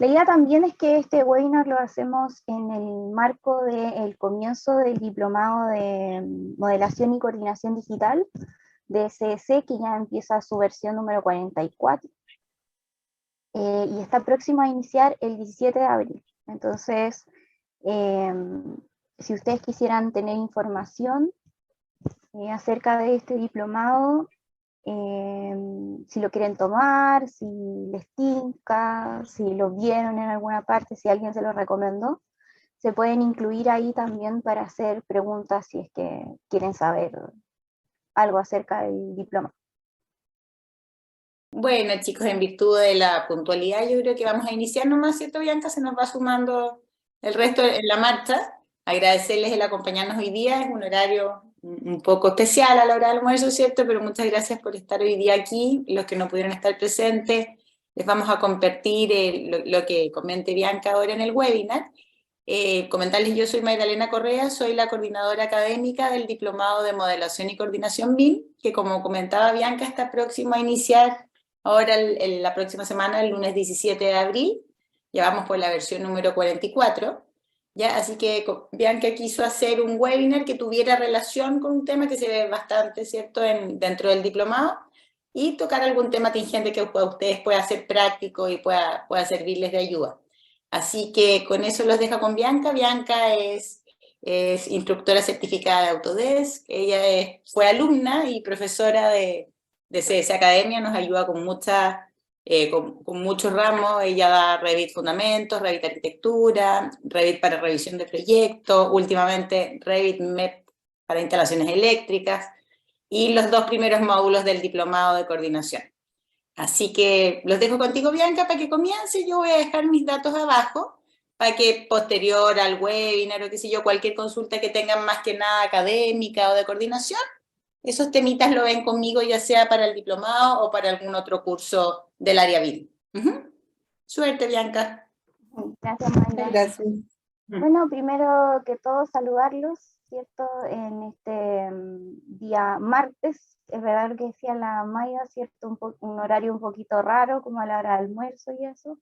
La idea también es que este webinar lo hacemos en el marco del comienzo del diplomado de modelación y coordinación digital de SEC, que ya empieza su versión número 44, y está próximo a iniciar el 17 de abril. Entonces, si ustedes quisieran tener información acerca de este diplomado, si lo quieren tomar, si les tinca, si lo vieron en alguna parte, si alguien se lo recomendó, se pueden incluir ahí también para hacer preguntas si es que quieren saber algo acerca del diploma. Bueno, chicos, en virtud de la puntualidad, yo creo que vamos a iniciar nomás, ¿cierto, Bianca? Se nos va sumando el resto en la marcha. Agradecerles el acompañarnos hoy día, es un horario un poco especial a la hora del almuerzo, ¿cierto? Pero muchas gracias por estar hoy día aquí. Los que no pudieron estar presentes, les vamos a compartir lo que comente Bianca ahora en el webinar. Comentarles, yo soy Magdalena Correa, soy la coordinadora académica del Diplomado de Modelación y Coordinación BIM, que como comentaba Bianca, está próximo a iniciar ahora la próxima semana, el lunes 17 de abril. Ya vamos por la versión número 44. ¿Ya? Así que Bianca quiso hacer un webinar que tuviera relación con un tema que se ve bastante, ¿cierto?, dentro del diplomado, y tocar algún tema tingente que a ustedes pueda ser práctico y pueda servirles de ayuda. Así que con eso los dejo con Bianca. Bianca es instructora certificada de Autodesk, ella fue alumna y profesora de CS Academia, nos ayuda con con muchos ramos. Ella da Revit Fundamentos, Revit Arquitectura, Revit para revisión de proyectos, últimamente Revit MEP para instalaciones eléctricas, y los 2 primeros módulos del diplomado de coordinación. Así que los dejo contigo, Bianca, para que comience. Yo voy a dejar mis datos abajo para que posterior al webinar o qué sé yo, cualquier consulta que tengan más que nada académica o de coordinación, esos temitas lo ven conmigo, ya sea para el diplomado o para algún otro curso del área BIM. Suerte, Bianca. Gracias, Magda. Gracias. Bueno, primero que todo saludarlos, ¿cierto? En este día martes, es verdad lo que decía la Maya, ¿cierto? Un horario un poquito raro, como a la hora de almuerzo y eso.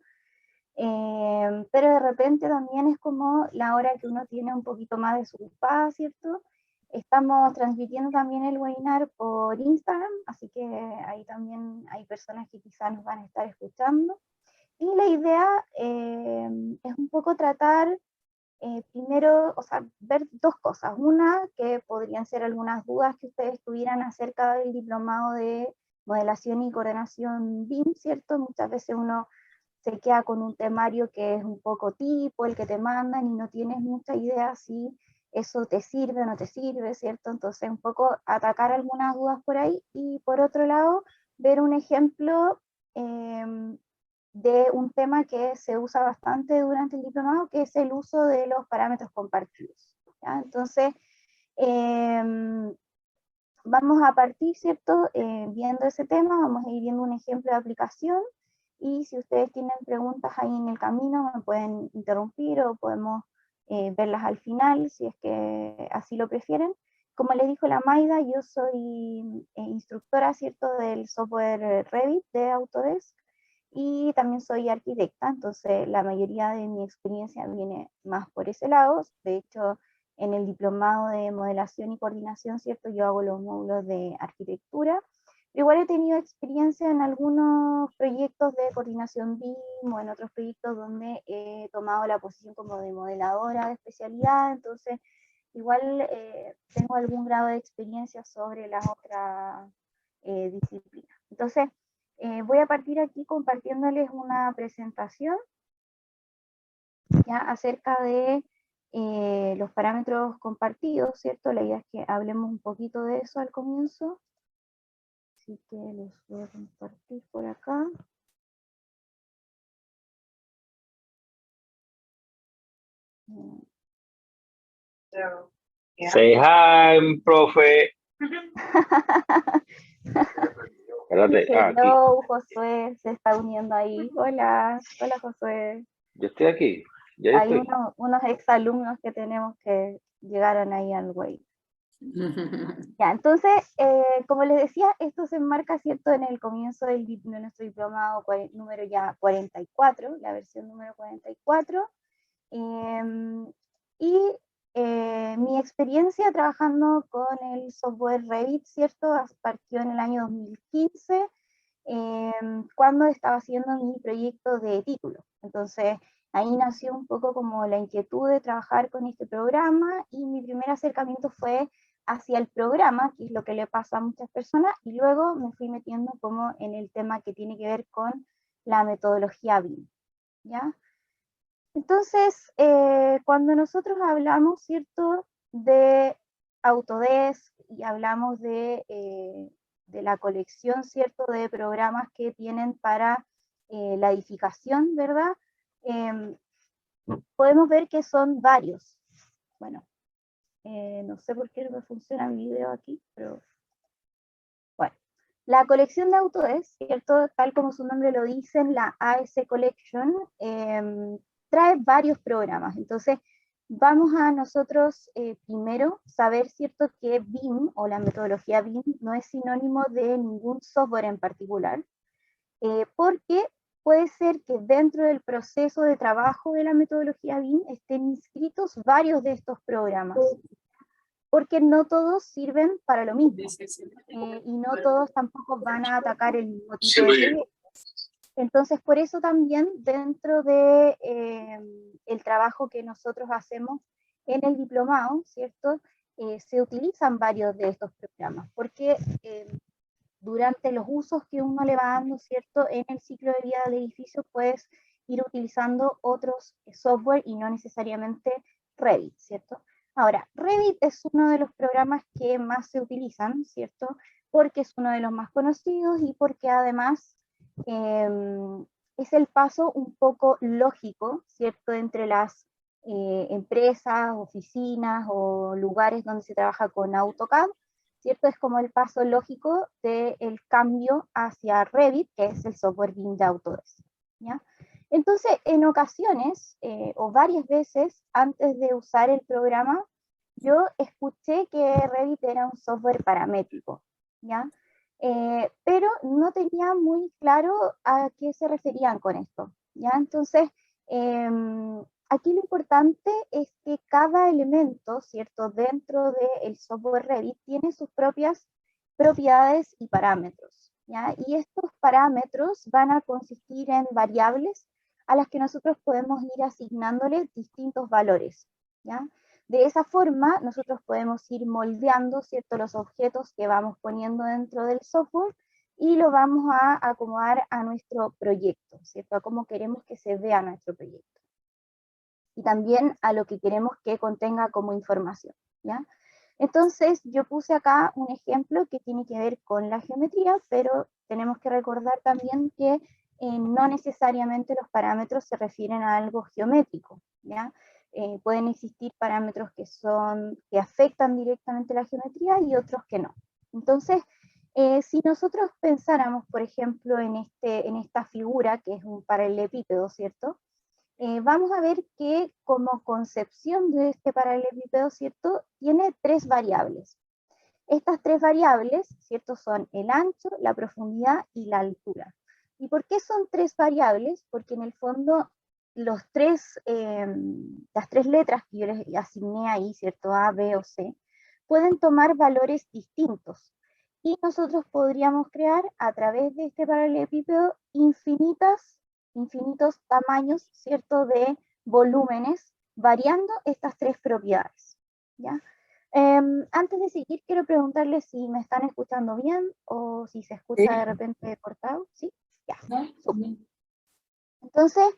Pero de repente también es como la hora que uno tiene un poquito más desocupada, ¿cierto? Estamos transmitiendo también el webinar por Instagram, así que ahí también hay personas que quizás nos van a estar escuchando. Y la idea es un poco tratar primero, o sea, ver 2 cosas. Una, que podrían ser algunas dudas que ustedes tuvieran acerca del diplomado de modelación y coordinación BIM, ¿cierto? Muchas veces uno se queda con un temario que es un poco tipo, el que te mandan, y no tienes mucha idea si eso te sirve o no te sirve, ¿cierto? Entonces, un poco atacar algunas dudas por ahí, y por otro lado, ver un ejemplo de un tema que se usa bastante durante el diplomado, que es el uso de los parámetros compartidos, ¿ya? Entonces, vamos a partir, ¿cierto? Viendo ese tema, vamos a ir viendo un ejemplo de aplicación, y si ustedes tienen preguntas ahí en el camino, me pueden interrumpir o podemos verlas al final, si es que así lo prefieren. Como les dijo la Maida, yo soy instructora, ¿cierto?, del software Revit de Autodesk, y también soy arquitecta, entonces la mayoría de mi experiencia viene más por ese lado. De hecho, en el diplomado de modelación y coordinación, ¿cierto?, yo hago los módulos de arquitectura, pero igual he tenido experiencia en algunos proyectos de coordinación BIM o en otros proyectos donde he tomado la posición como de modeladora de especialidad, entonces igual tengo algún grado de experiencia sobre las otras disciplinas. Entonces, voy a partir aquí compartiéndoles una presentación ya acerca de los parámetros compartidos, ¿cierto? La idea es que hablemos un poquito de eso al comienzo. Así que los voy a compartir por acá. Say hi, profe. Espérate, Hello, aquí. Josué se está uniendo ahí. Hola, hola Josué. Yo estoy aquí, ya Hay estoy. unos exalumnos que tenemos que llegaron ahí al web. Ya, entonces, como les decía, esto se enmarca, ¿cierto?, en el comienzo de nuestro diplomado número ya 44, la versión número 44, y mi experiencia trabajando con el software Revit, ¿cierto?, partió en el año 2015, cuando estaba haciendo mi proyecto de título. Entonces, ahí nació un poco como la inquietud de trabajar con este programa, y mi primer acercamiento fue hacia el programa, que es lo que le pasa a muchas personas, y luego me fui metiendo como en el tema que tiene que ver con la metodología BIM, ¿ya? Entonces, cuando nosotros hablamos, ¿cierto?, de Autodesk y hablamos de la colección, ¿cierto?, de programas que tienen para la edificación, ¿verdad? Podemos ver que son varios. Bueno, no sé por qué no funciona mi video aquí, pero bueno. La colección de Autodesk, ¿cierto?, tal como su nombre lo dice, la AS Collection, trae varios programas. Entonces, vamos a nosotros primero saber, ¿cierto?, que BIM o la metodología BIM no es sinónimo de ningún software en particular, porque puede ser que dentro del proceso de trabajo de la metodología BIM estén inscritos varios de estos programas, porque no todos sirven para lo mismo, y no todos tampoco van a atacar el mismo tipo de proyecto. Entonces, por eso también dentro de el trabajo que nosotros hacemos en el diplomado, ¿cierto?, se utilizan varios de estos programas, porque durante los usos que uno le va dando, ¿cierto?, en el ciclo de vida del edificio, puedes ir utilizando otros software y no necesariamente Revit, ¿cierto? Ahora, Revit es uno de los programas que más se utilizan, ¿cierto?, porque es uno de los más conocidos y porque además es el paso un poco lógico, ¿cierto?, entre las empresas, oficinas o lugares donde se trabaja con AutoCAD, ¿cierto? Es como el paso lógico del cambio hacia Revit, que es el software BIM de Autodesk, ¿ya? Entonces, en ocasiones, o varias veces, antes de usar el programa, yo escuché que Revit era un software paramétrico, ¿ya? Pero no tenía muy claro a qué se referían con esto, ¿ya? Entonces, aquí lo importante es que cada elemento, ¿cierto?, dentro del software Revit tiene sus propias propiedades y parámetros, ¿ya? Y estos parámetros van a consistir en variables a las que nosotros podemos ir asignándoles distintos valores, ¿ya? De esa forma, nosotros podemos ir moldeando, ¿cierto?, los objetos que vamos poniendo dentro del software y lo vamos a acomodar a nuestro proyecto, ¿cierto?, a cómo queremos que se vea nuestro proyecto. Y también a lo que queremos que contenga como información, ¿ya? Entonces, yo puse acá un ejemplo que tiene que ver con la geometría, pero tenemos que recordar también que no necesariamente los parámetros se refieren a algo geométrico, ¿ya? Pueden existir parámetros que afectan directamente la geometría y otros que no. Entonces, si nosotros pensáramos, por ejemplo, en esta figura, que es un paralelepípedo, ¿cierto?, vamos a ver que como concepción de este paralelepípedo, ¿cierto?, tiene tres variables. Estas tres variables, ¿cierto?, son el ancho, la profundidad y la altura. ¿Y por qué son tres variables? Porque en el fondo las tres letras que yo les asigné ahí, ¿cierto?, A, B o C, pueden tomar valores distintos. Y nosotros podríamos crear a través de este paralelepípedo infinitos tamaños, ¿cierto?, de volúmenes, variando estas tres propiedades, ¿ya? Antes de seguir, quiero preguntarles si me están escuchando bien o si se escucha de repente cortado, ¿sí? Ya. Entonces,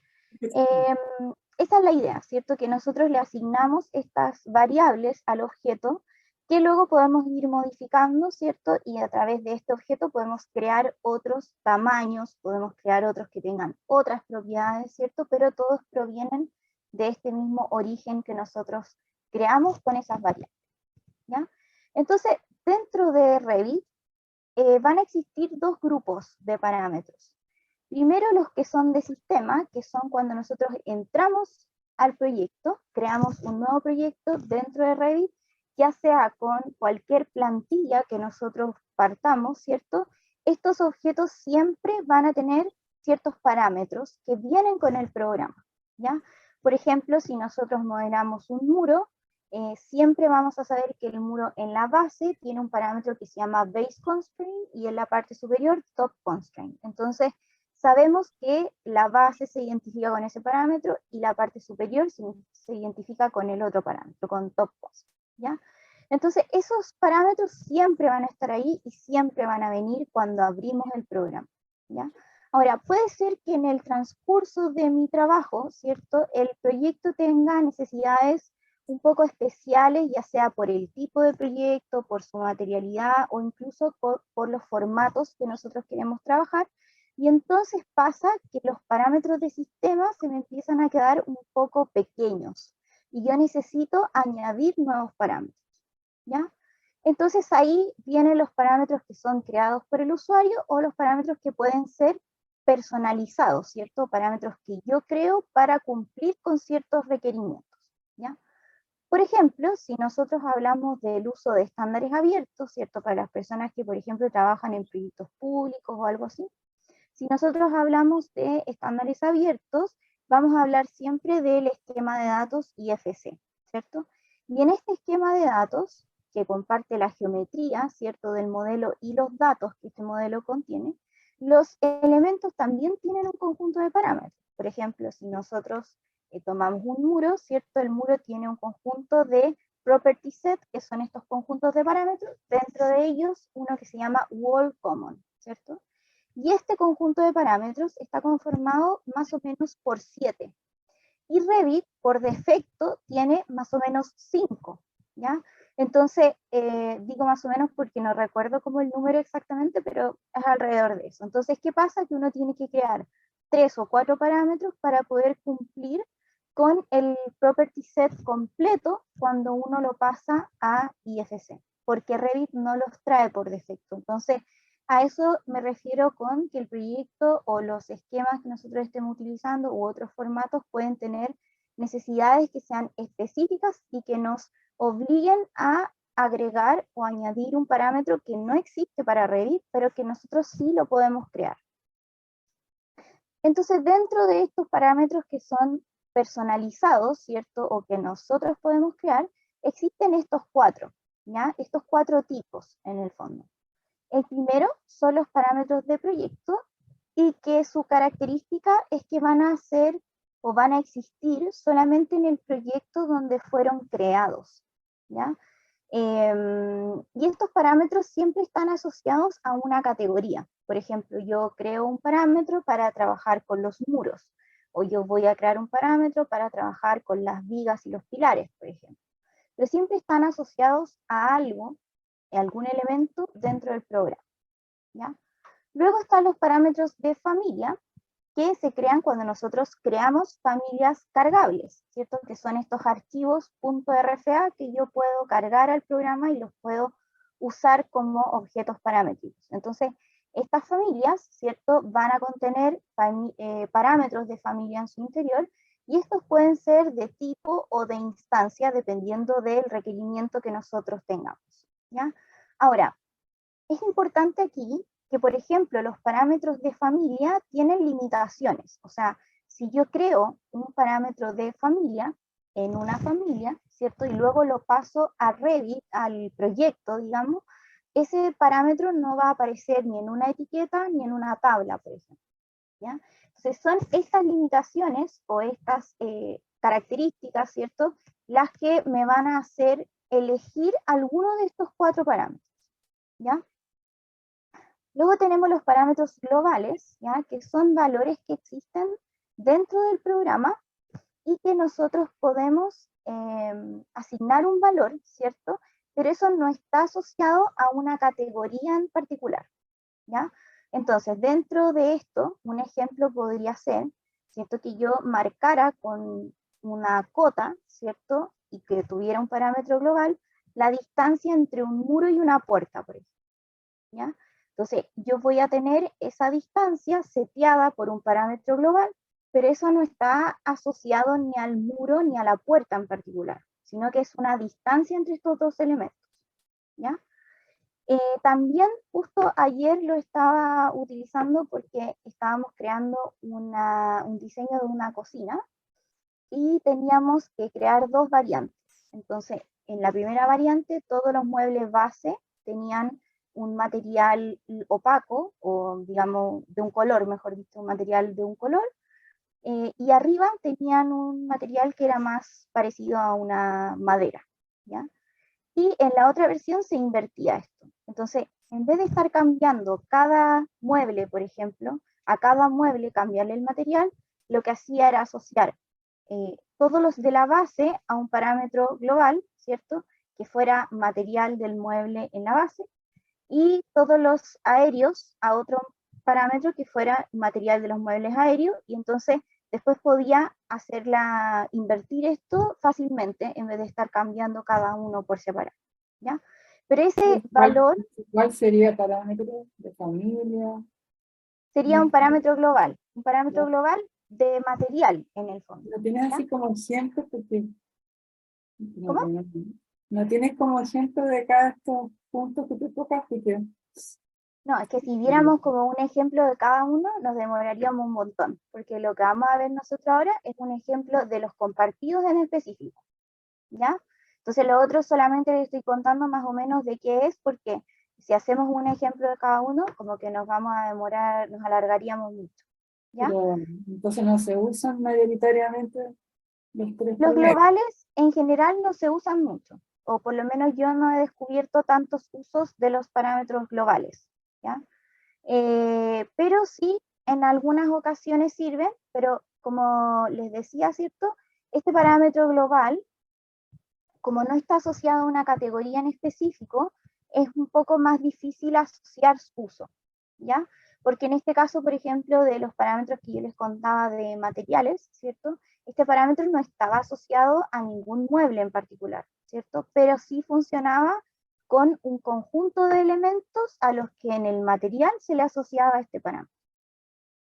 esa es la idea, ¿cierto? Que nosotros le asignamos estas variables al objeto que luego podemos ir modificando, ¿cierto? Y a través de este objeto podemos crear otros tamaños, podemos crear otros que tengan otras propiedades, ¿cierto? Pero todos provienen de este mismo origen que nosotros creamos con esas variables, ¿ya? Entonces, dentro de Revit van a existir dos grupos de parámetros. Primero, los que son de sistema, que son cuando nosotros entramos al proyecto, creamos un nuevo proyecto dentro de Revit ya sea con cualquier plantilla que nosotros partamos, ¿cierto? Estos objetos siempre van a tener ciertos parámetros que vienen con el programa, ¿ya? Por ejemplo, si nosotros modelamos un muro, siempre vamos a saber que el muro en la base tiene un parámetro que se llama base constraint y en la parte superior top constraint. Entonces, sabemos que la base se identifica con ese parámetro y la parte superior se identifica con el otro parámetro, con top constraint, ¿ya? Entonces, esos parámetros siempre van a estar ahí y siempre van a venir cuando abrimos el programa, ¿ya? Ahora, puede ser que en el transcurso de mi trabajo, ¿cierto?, el proyecto tenga necesidades un poco especiales, ya sea por el tipo de proyecto, por su materialidad o incluso por los formatos que nosotros queremos trabajar, y entonces pasa que los parámetros de sistema se me empiezan a quedar un poco pequeños, y yo necesito añadir nuevos parámetros, ¿ya? Entonces ahí vienen los parámetros que son creados por el usuario o los parámetros que pueden ser personalizados, ¿cierto? Parámetros que yo creo para cumplir con ciertos requerimientos, ¿ya? Por ejemplo, si nosotros hablamos del uso de estándares abiertos, ¿cierto? Para las personas que, por ejemplo, trabajan en proyectos públicos o algo así, si nosotros hablamos de estándares abiertos, vamos a hablar siempre del esquema de datos IFC, ¿cierto? Y en este esquema de datos, que comparte la geometría, ¿cierto?, del modelo y los datos que este modelo contiene, los elementos también tienen un conjunto de parámetros. Por ejemplo, si nosotros tomamos un muro, ¿cierto?, el muro tiene un conjunto de property set, que son estos conjuntos de parámetros, dentro de ellos uno que se llama wall common, ¿cierto? Y este conjunto de parámetros está conformado más o menos por 7. Y Revit, por defecto, tiene más o menos 5, ¿ya? Entonces, digo más o menos porque no recuerdo como el número exactamente, pero es alrededor de eso. Entonces, ¿qué pasa? Que uno tiene que crear 3 o 4 parámetros para poder cumplir con el property set completo cuando uno lo pasa a IFC, porque Revit no los trae por defecto. Entonces, a eso me refiero con que el proyecto o los esquemas que nosotros estemos utilizando u otros formatos pueden tener necesidades que sean específicas y que nos obliguen a agregar o añadir un parámetro que no existe para Revit, pero que nosotros sí lo podemos crear. Entonces, dentro de estos parámetros que son personalizados, ¿cierto?, o que nosotros podemos crear, existen estos 4, ¿ya? Estos 4 tipos en el fondo. El primero son los parámetros de proyecto y que su característica es que van a ser o van a existir solamente en el proyecto donde fueron creados, ¿ya? Y estos parámetros siempre están asociados a una categoría. Por ejemplo, yo creo un parámetro para trabajar con los muros, o yo voy a crear un parámetro para trabajar con las vigas y los pilares, por ejemplo. Pero siempre están asociados a algo, algún elemento dentro del programa, ¿ya? Luego están los parámetros de familia, que se crean cuando nosotros creamos familias cargables, ¿cierto? Que son estos archivos .rfa que yo puedo cargar al programa y los puedo usar como objetos paramétricos. Entonces, estas familias, ¿cierto?, van a contener parámetros de familia en su interior, y estos pueden ser de tipo o de instancia, dependiendo del requerimiento que nosotros tengamos, ¿ya? Ahora, es importante aquí que, por ejemplo, los parámetros de familia tienen limitaciones. O sea, si yo creo un parámetro de familia en una familia, ¿cierto?, y luego lo paso a Revit, al proyecto, digamos, ese parámetro no va a aparecer ni en una etiqueta ni en una tabla, por ejemplo, ¿ya? Entonces son estas limitaciones o estas características, ¿cierto?, las que me van a hacer elegir alguno de estos 4 parámetros, ¿ya? Luego tenemos los parámetros globales, ¿ya?, que son valores que existen dentro del programa y que nosotros podemos asignar un valor, ¿cierto? Pero eso no está asociado a una categoría en particular, ¿ya? Entonces, dentro de esto, un ejemplo podría ser, ¿cierto?, que yo marcara con una cota, ¿cierto?, y que tuviera un parámetro global, la distancia entre un muro y una puerta, por ejemplo, ¿ya? Entonces, yo voy a tener esa distancia seteada por un parámetro global, pero eso no está asociado ni al muro ni a la puerta en particular, sino que es una distancia entre estos dos elementos, ¿ya? También justo ayer lo estaba utilizando porque estábamos creando un diseño de una cocina y teníamos que crear dos variantes. Entonces, en la primera variante, todos los muebles base tenían un material opaco, o digamos de un color, mejor dicho, un material de un color, y arriba tenían un material que era más parecido a una madera, ¿ya? Y en la otra versión se invertía esto. Entonces, en vez de estar cambiando cada mueble, por ejemplo, a cada mueble cambiarle el material, lo que hacía era asociar todos los de la base a un parámetro global, ¿cierto? Que fuera material del mueble en la base, y todos los aéreos a otro parámetro que fuera material de los muebles aéreos, y entonces después podía invertir esto fácilmente en vez de estar cambiando cada uno por separado, ¿ya? Pero ese valor ¿Cuál sería parámetro de familia? sería un parámetro global de material en el fondo. Lo tienes ¿ya? así como ejemplo, porque ¿Cómo? no tienes como ejemplo de cada estos puntos que te tocas, porque No, es que si viéramos como un ejemplo de cada uno, nos demoraríamos un montón, porque lo que vamos a ver nosotros ahora es un ejemplo de los compartidos en específico, ¿ya? Entonces lo otro solamente les estoy contando más o menos de qué es, porque si hacemos un ejemplo de cada uno, como que nos vamos a demorar, nos alargaríamos mucho, ¿ya? pero, entonces no se usan mayoritariamente los tres Los primeros. globales en general no se usan mucho, o por lo menos yo no he descubierto tantos usos de los parámetros globales, ¿ya? Pero sí, en algunas ocasiones sirven, pero como les decía, ¿cierto? Este parámetro global, como no está asociado a una categoría en específico, es un poco más difícil asociar su uso, ¿ya? Porque en este caso, por ejemplo, de los parámetros que yo les contaba de materiales, ¿cierto? Este parámetro no estaba asociado a ningún mueble en particular, ¿cierto? Pero sí funcionaba con un conjunto de elementos a los que en el material se le asociaba este parámetro,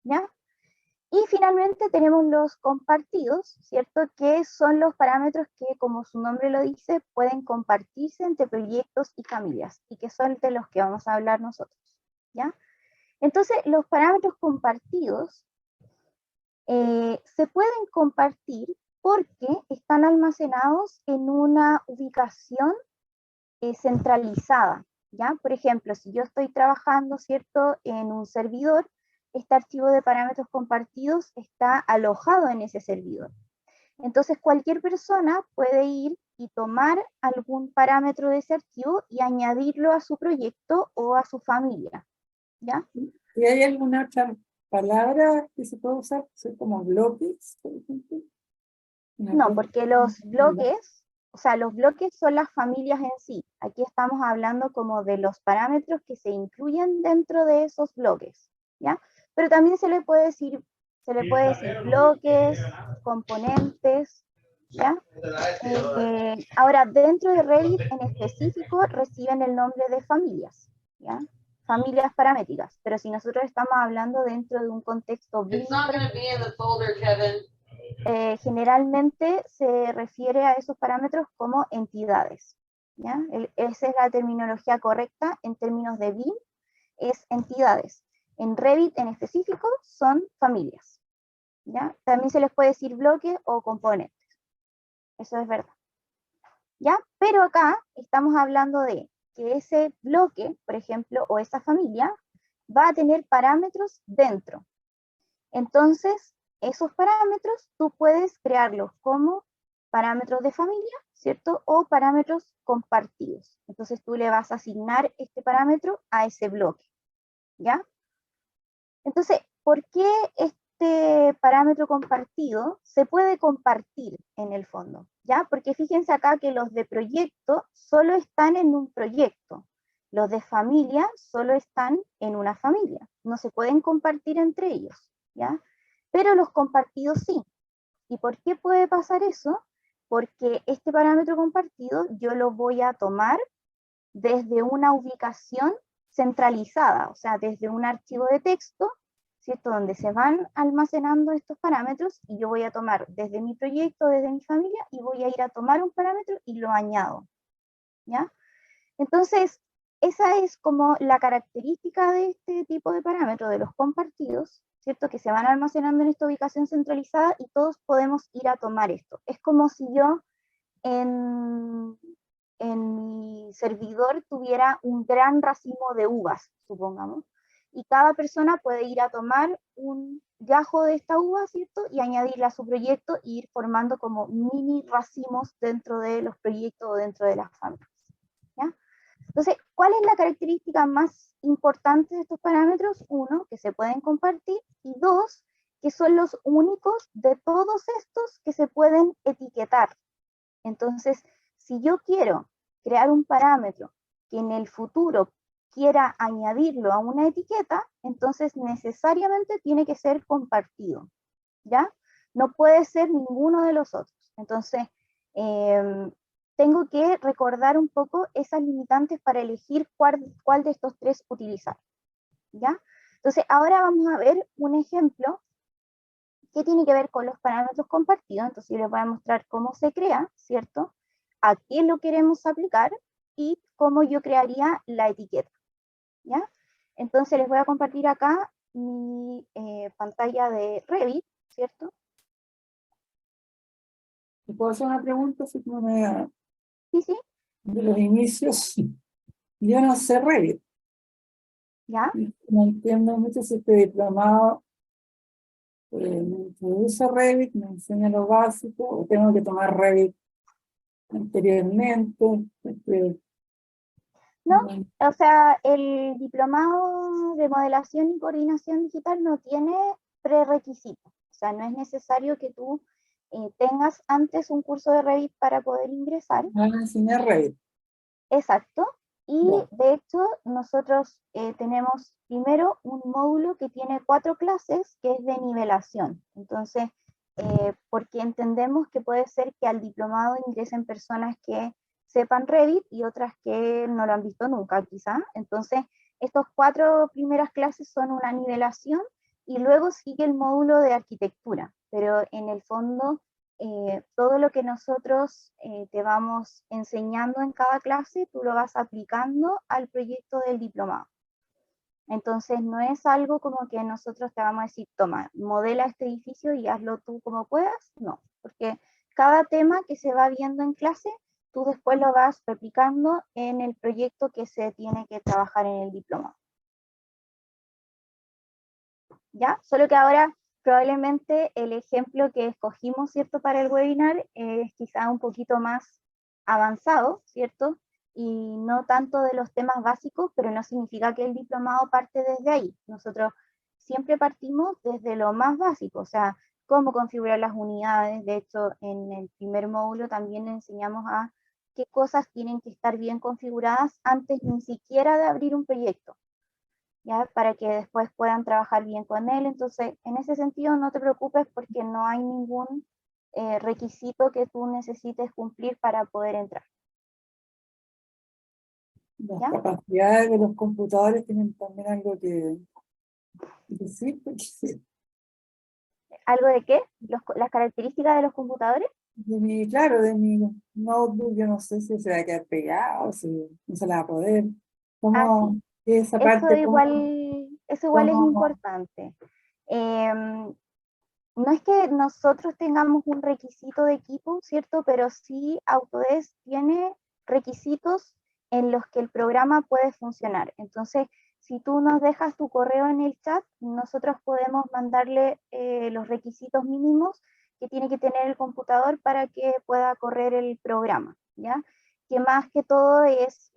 ¿ya? Y finalmente tenemos los compartidos, ¿cierto? Que son los parámetros que, como su nombre lo dice, pueden compartirse entre proyectos y familias, y que son de los que vamos a hablar nosotros, ¿ya? Entonces, los parámetros compartidos se pueden compartir porque están almacenados en una ubicación centralizada, ¿ya? Por ejemplo, si yo estoy trabajando, ¿cierto?, en un servidor, este archivo de parámetros compartidos está alojado en ese servidor. Entonces, cualquier persona puede ir y tomar algún parámetro de ese archivo y añadirlo a su proyecto o a su familia, ¿ya? ¿Y hay alguna otra palabra que se puede usar? ¿Son como bloques, por ejemplo? No, porque los bloques, o sea, los bloques son las familias en sí. Aquí estamos hablando como de los parámetros que se incluyen dentro de esos bloques, ¿ya? Pero también se le puede decir bloques, componentes, ¿ya? Ahora, dentro de Revit en específico reciben el nombre de familias, ¿ya? Familias paramétricas, pero si nosotros estamos hablando dentro de un contexto BIM, generalmente se refiere a esos parámetros como entidades, ¿ya? Esa es la terminología correcta en términos de BIM, es entidades. En Revit en específico son familias, ¿ya? También se les puede decir bloques o componentes, eso es verdad, ¿ya? Pero acá estamos hablando de que ese bloque, por ejemplo, o esa familia, va a tener parámetros dentro. Entonces, esos parámetros tú puedes crearlos como parámetros de familia, ¿cierto? O parámetros compartidos. Entonces tú le vas a asignar este parámetro a ese bloque, ¿ya? Entonces, ¿por qué este parámetro compartido se puede compartir en el fondo? ¿Ya? Porque fíjense acá que los de proyecto solo están en un proyecto. Los de familia solo están en una familia. No se pueden compartir entre ellos, ¿ya? Pero los compartidos sí. ¿Y por qué puede pasar eso? Porque este parámetro compartido yo lo voy a tomar desde una ubicación centralizada, o sea, desde un archivo de texto ¿cierto? Donde se van almacenando estos parámetros y yo voy a tomar desde mi proyecto, desde mi familia, y voy a ir a tomar un parámetro y lo añado, ¿ya? Entonces, esa es como la característica de este tipo de parámetros, de los compartidos, ¿cierto? Que se van almacenando en esta ubicación centralizada y todos podemos ir a tomar esto. Es como si yo en mi servidor tuviera un gran racimo de uvas, supongamos, y cada persona puede ir a tomar un gajo de esta uva, ¿cierto? Y añadirla a su proyecto e ir formando como mini racimos dentro de los proyectos o dentro de las familias, ¿ya? Entonces, ¿cuál es la característica más importante de estos parámetros? Uno, que se pueden compartir, y dos, que son los únicos de todos estos que se pueden etiquetar. Entonces, si yo quiero crear un parámetro que en el futuro quiera añadirlo a una etiqueta, entonces necesariamente tiene que ser compartido, ¿ya? No puede ser ninguno de los otros. Entonces, tengo que recordar un poco esas limitantes para elegir cuál de estos tres utilizar, ¿ya? Entonces, ahora vamos a ver un ejemplo que tiene que ver con los parámetros compartidos. Entonces, yo les voy a mostrar cómo se crea, ¿cierto? A qué lo queremos aplicar y cómo yo crearía la etiqueta, ¿ya? Entonces, les voy a compartir acá mi pantalla de Revit, ¿cierto? ¿Te puedo hacer una pregunta así como Sí, sí, de los inicios? Yo no sé Revit, ¿ya? no entiendo mucho si este diplomado me introduce Revit, me enseña lo básico, o tengo que tomar Revit anteriormente. No, o sea, el diplomado de modelación y coordinación digital no tiene prerequisitos. O sea, no es necesario que tú tengas antes un curso de Revit para poder ingresar. Me van a enseñar Revit. Exacto. Y Ya. de hecho, nosotros tenemos primero un módulo que tiene 4 clases, que es de nivelación. Entonces, porque entendemos que puede ser que al diplomado ingresen personas que sepan Revit y otras que no lo han visto nunca, quizá. Entonces, estos 4 primeras clases son una nivelación y luego sigue el módulo de arquitectura. Pero en el fondo, todo lo que nosotros te vamos enseñando en cada clase, tú lo vas aplicando al proyecto del diplomado. Entonces no es algo como que nosotros te vamos a decir, toma, modela este edificio y hazlo tú como puedas, no, porque cada tema que se va viendo en clase, tú después lo vas replicando en el proyecto que se tiene que trabajar en el diplomado. ¿Ya? Solo que ahora probablemente el ejemplo que escogimos, ¿cierto?, para el webinar es quizá un poquito más avanzado, ¿cierto? Y no tanto de los temas básicos, pero no significa que el diplomado parte desde ahí. Nosotros siempre partimos desde lo más básico, o sea, cómo configurar las unidades. De hecho, en el primer módulo también enseñamos a qué cosas tienen que estar bien configuradas antes ni siquiera de abrir un proyecto, ¿ya? Para que después puedan trabajar bien con él. Entonces, en ese sentido, no te preocupes porque no hay ningún requisito que tú necesites cumplir para poder entrar. Las ¿Ya? capacidades de los computadores tienen también algo que decir, porque ¿Algo de qué? ¿Las características de los computadores? claro, de mi notebook, yo no sé si se va a quedar pegado, si no se la va a poder. Ah, sí. ¿Cómo esa Eso parte, igual es cómo, importante. No es que nosotros tengamos un requisito de equipo, ¿cierto? Pero sí Autodesk tiene requisitos en los que el programa puede funcionar. Entonces, si tú nos dejas tu correo en el chat, nosotros podemos mandarle los requisitos mínimos que tiene que tener el computador para que pueda correr el programa, ¿ya? Que más que todo es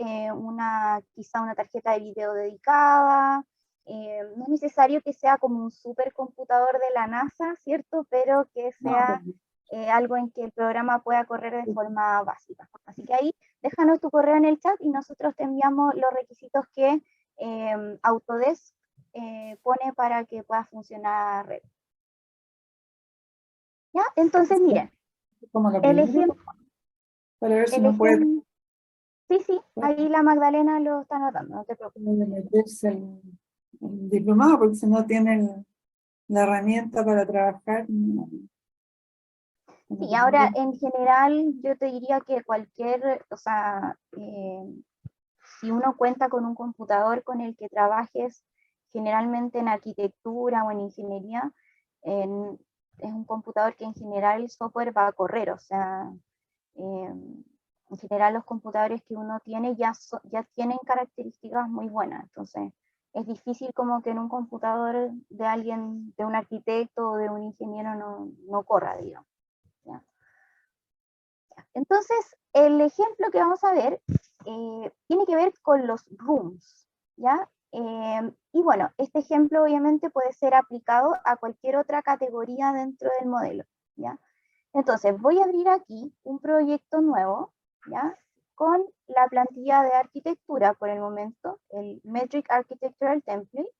quizá una tarjeta de video dedicada. No es necesario que sea como un supercomputador de la NASA, ¿cierto? Pero que no, sea algo en que el programa pueda correr de forma básica. Así que ahí déjanos tu correo en el chat y nosotros te enviamos los requisitos que Autodesk pone para que pueda funcionar Revit. ¿Ya? Entonces, miren, como la el primera, ejemplo, para ver si no puede sí, sí, ahí la Magdalena lo está anotando, no te preocupes. meterse en diplomado, porque si no tienen la herramienta para trabajar. Sí, ahora en general yo te diría que o sea, si uno cuenta con un computador con el que trabajes generalmente en arquitectura o en ingeniería, es un computador que en general el software va a correr, o sea, en general los computadores que uno tiene ya tienen características muy buenas, entonces es difícil como que en un computador de alguien, de un arquitecto o de un ingeniero no corra, digamos. ¿Ya? Entonces, el ejemplo que vamos a ver tiene que ver con los rooms, ¿ya? Y bueno, este ejemplo obviamente puede ser aplicado a cualquier otra categoría dentro del modelo, ¿ya? Entonces, voy a abrir aquí un proyecto nuevo, ¿ya? Con la plantilla de arquitectura por el momento, el Metric Architectural Template,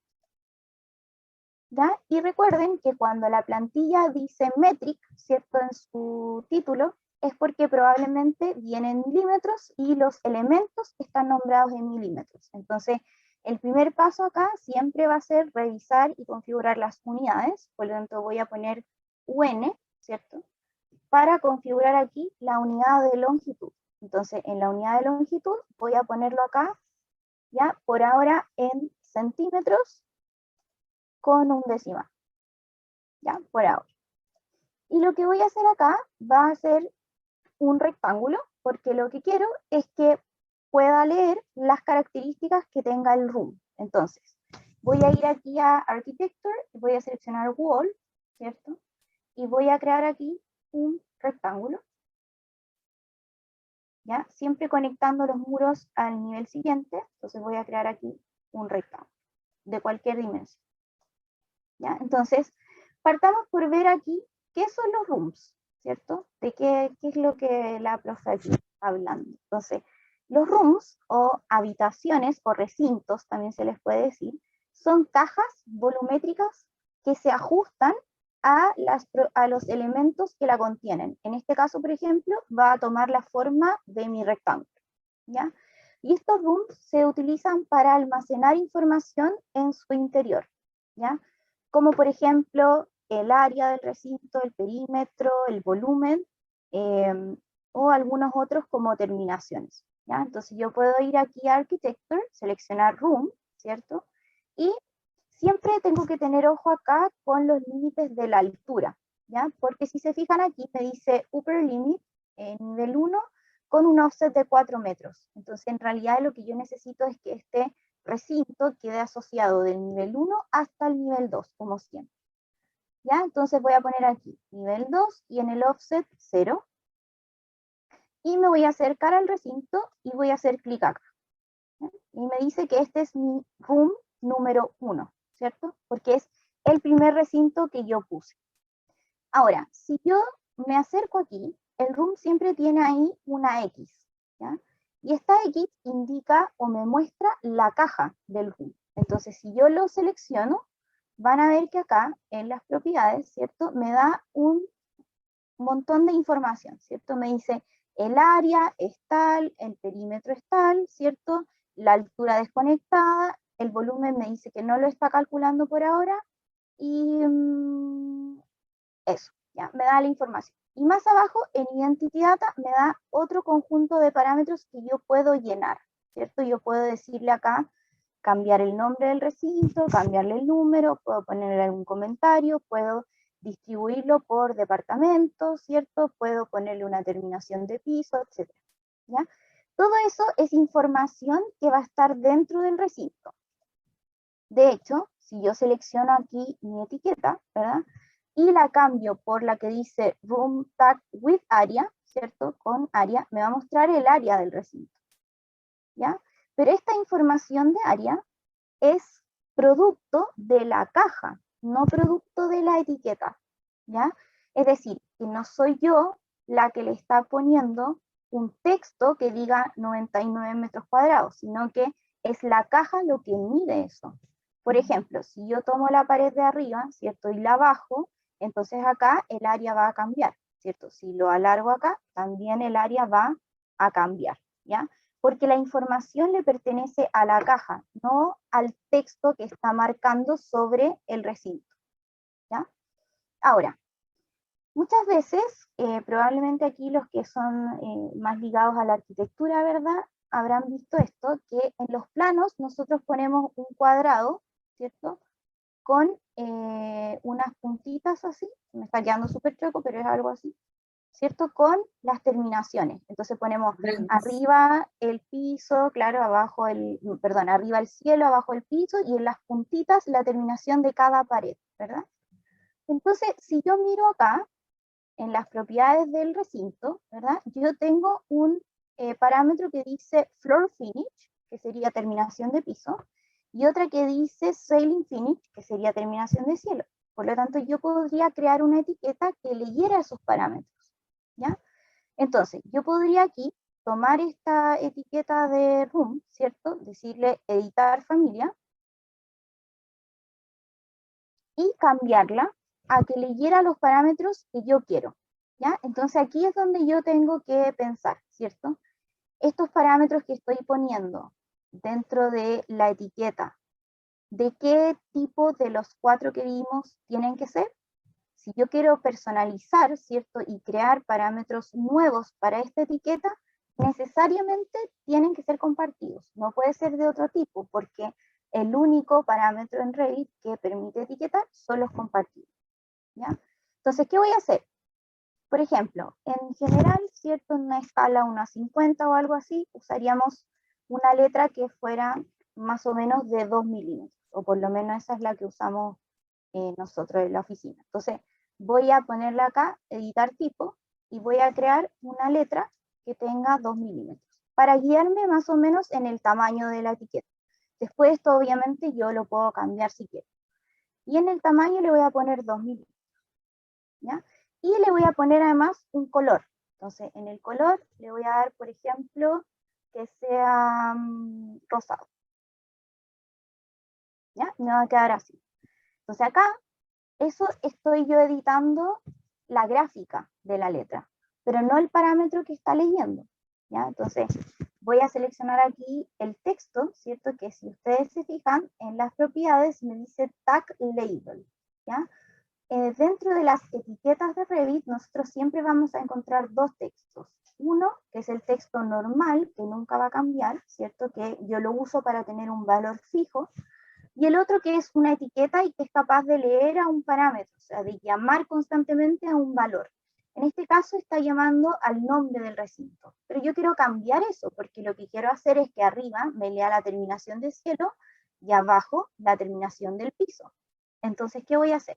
¿ya? Y recuerden que cuando la plantilla dice metric, ¿cierto? En su título, es porque probablemente viene en milímetros y los elementos están nombrados en milímetros. Entonces, el primer paso acá siempre va a ser revisar y configurar las unidades, por lo tanto voy a poner UN, ¿cierto? Para configurar aquí la unidad de longitud. Entonces, en la unidad de longitud voy a ponerlo acá, ya, por ahora en centímetros, con un decimal, ya, por ahora. Y lo que voy a hacer acá va a ser un rectángulo, porque lo que quiero es que pueda leer las características que tenga el room. Entonces, voy a ir aquí a Architecture, voy a seleccionar Wall, ¿cierto? Y voy a crear aquí un rectángulo, ¿ya? Siempre conectando los muros al nivel siguiente, entonces voy a crear aquí un rectángulo, de cualquier dimensión, ¿ya? Entonces, partamos por ver aquí qué son los rooms, ¿cierto? De qué es lo que la profe aquí está hablando. Entonces, los rooms o habitaciones o recintos, también se les puede decir, son cajas volumétricas que se ajustan a los elementos que la contienen. En este caso, por ejemplo, va a tomar la forma de mi rectángulo, ¿ya? Y estos rooms se utilizan para almacenar información en su interior, ¿ya? Como por ejemplo el área del recinto, el perímetro, el volumen, o algunos otros como terminaciones, ¿ya? Entonces yo puedo ir aquí a Architecture, seleccionar Room, ¿cierto? Y siempre tengo que tener ojo acá con los límites de la altura, ¿ya? Porque si se fijan aquí me dice Upper Limit, nivel 1, con un offset de 4 metros. Entonces en realidad lo que yo necesito es que este recinto quede asociado del nivel 1 hasta el nivel 2, como siempre. ¿Ya? Entonces voy a poner aquí nivel 2 y en el offset 0. Y me voy a acercar al recinto y voy a hacer clic acá. ¿Ya? Y me dice que este es mi room número 1, ¿cierto? Porque es el primer recinto que yo puse. Ahora, si yo me acerco aquí, el room siempre tiene ahí una X, ¿ya? Y esta X indica o me muestra la caja del room. Entonces, si yo lo selecciono, van a ver que acá, en las propiedades, ¿cierto? Me da un montón de información, ¿cierto? Me dice, el área es tal, el perímetro es tal, ¿cierto? La altura desconectada, el volumen me dice que no lo está calculando por ahora, y eso, ya, me da la información. Y más abajo, en Identity Data, me da otro conjunto de parámetros que yo puedo llenar, ¿cierto? Yo puedo decirle acá, cambiar el nombre del recinto, cambiarle el número, puedo ponerle algún comentario, puedo distribuirlo por departamento, ¿cierto? Puedo ponerle una terminación de piso, etc. ¿Ya? Todo eso es información que va a estar dentro del recinto. De hecho, si yo selecciono aquí mi etiqueta, ¿verdad? Y la cambio por la que dice Room Tag with Area, ¿cierto? Con área, me va a mostrar el área del recinto, ¿ya? Pero esta información de área es producto de la caja, no producto de la etiqueta, ¿ya? Es decir, que no soy yo la que le está poniendo un texto que diga 99 metros cuadrados, sino que es la caja lo que mide eso. Por ejemplo, si yo tomo la pared de arriba, ¿cierto? Y la bajo, entonces acá el área va a cambiar, ¿cierto? Si lo alargo acá, también el área va a cambiar, ¿ya? Porque la información le pertenece a la caja, no al texto que está marcando sobre el recinto. ¿ya? Ahora, muchas veces, probablemente aquí los que son más ligados a la arquitectura, ¿verdad? Habrán visto esto, que en los planos nosotros ponemos un cuadrado, ¿cierto? Con unas puntitas así, me está quedando súper choco, pero es algo así, ¿cierto? Con las terminaciones. Entonces ponemos arriba el piso, claro, abajo perdón, arriba el cielo, abajo el piso, y en las puntitas la terminación de cada pared, ¿verdad? Entonces, si yo miro acá, en las propiedades del recinto, ¿verdad? Yo tengo un parámetro que dice floor finish, que sería terminación de piso, y otra que dice ceiling finish, que sería terminación de cielo. Por lo tanto, yo podría crear una etiqueta que leyera esos parámetros, ¿ya? Entonces, yo podría aquí tomar esta etiqueta de room, ¿cierto? Decirle editar familia, y cambiarla a que leyera los parámetros que yo quiero, ¿ya? Entonces aquí es donde yo tengo que pensar, ¿cierto? Estos parámetros que estoy poniendo dentro de la etiqueta, ¿de qué tipo de los 4 que vimos tienen que ser? Si yo quiero personalizar, ¿cierto? Y crear parámetros nuevos para esta etiqueta, necesariamente tienen que ser compartidos. No puede ser de otro tipo, porque el único parámetro en Revit que permite etiquetar son los compartidos, ¿ya? Entonces, ¿qué voy a hacer? Por ejemplo, en general, ¿cierto? En una escala 1 a 50 o algo así, usaríamos una letra que fuera más o menos de 2 milímetros, o por lo menos esa es la que usamos nosotros en la oficina. Entonces, voy a ponerle acá, editar tipo, y voy a crear una letra que tenga 2 milímetros, para guiarme más o menos en el tamaño de la etiqueta. Después esto obviamente yo lo puedo cambiar si quiero. Y en el tamaño le voy a poner 2 milímetros, ¿ya? Y le voy a poner además un color. Entonces, en el color le voy a dar, por ejemplo, que sea rosado, ¿ya? Me va a quedar así. Entonces acá, eso estoy yo editando la gráfica de la letra, pero no el parámetro que está leyendo, ¿ya? Entonces, voy a seleccionar aquí el texto, ¿cierto? Que si ustedes se fijan, en las propiedades me dice tag label, ¿ya? Dentro de las etiquetas de Revit, nosotros siempre vamos a encontrar 2 textos. Uno, que es el texto normal, que nunca va a cambiar, ¿cierto? Que yo lo uso para tener un valor fijo. Y el otro que es una etiqueta y que es capaz de leer a un parámetro, o sea, de llamar constantemente a un valor. En este caso está llamando al nombre del recinto. Pero yo quiero cambiar eso, porque lo que quiero hacer es que arriba me lea la terminación de cielo y abajo la terminación del piso. Entonces, ¿qué voy a hacer?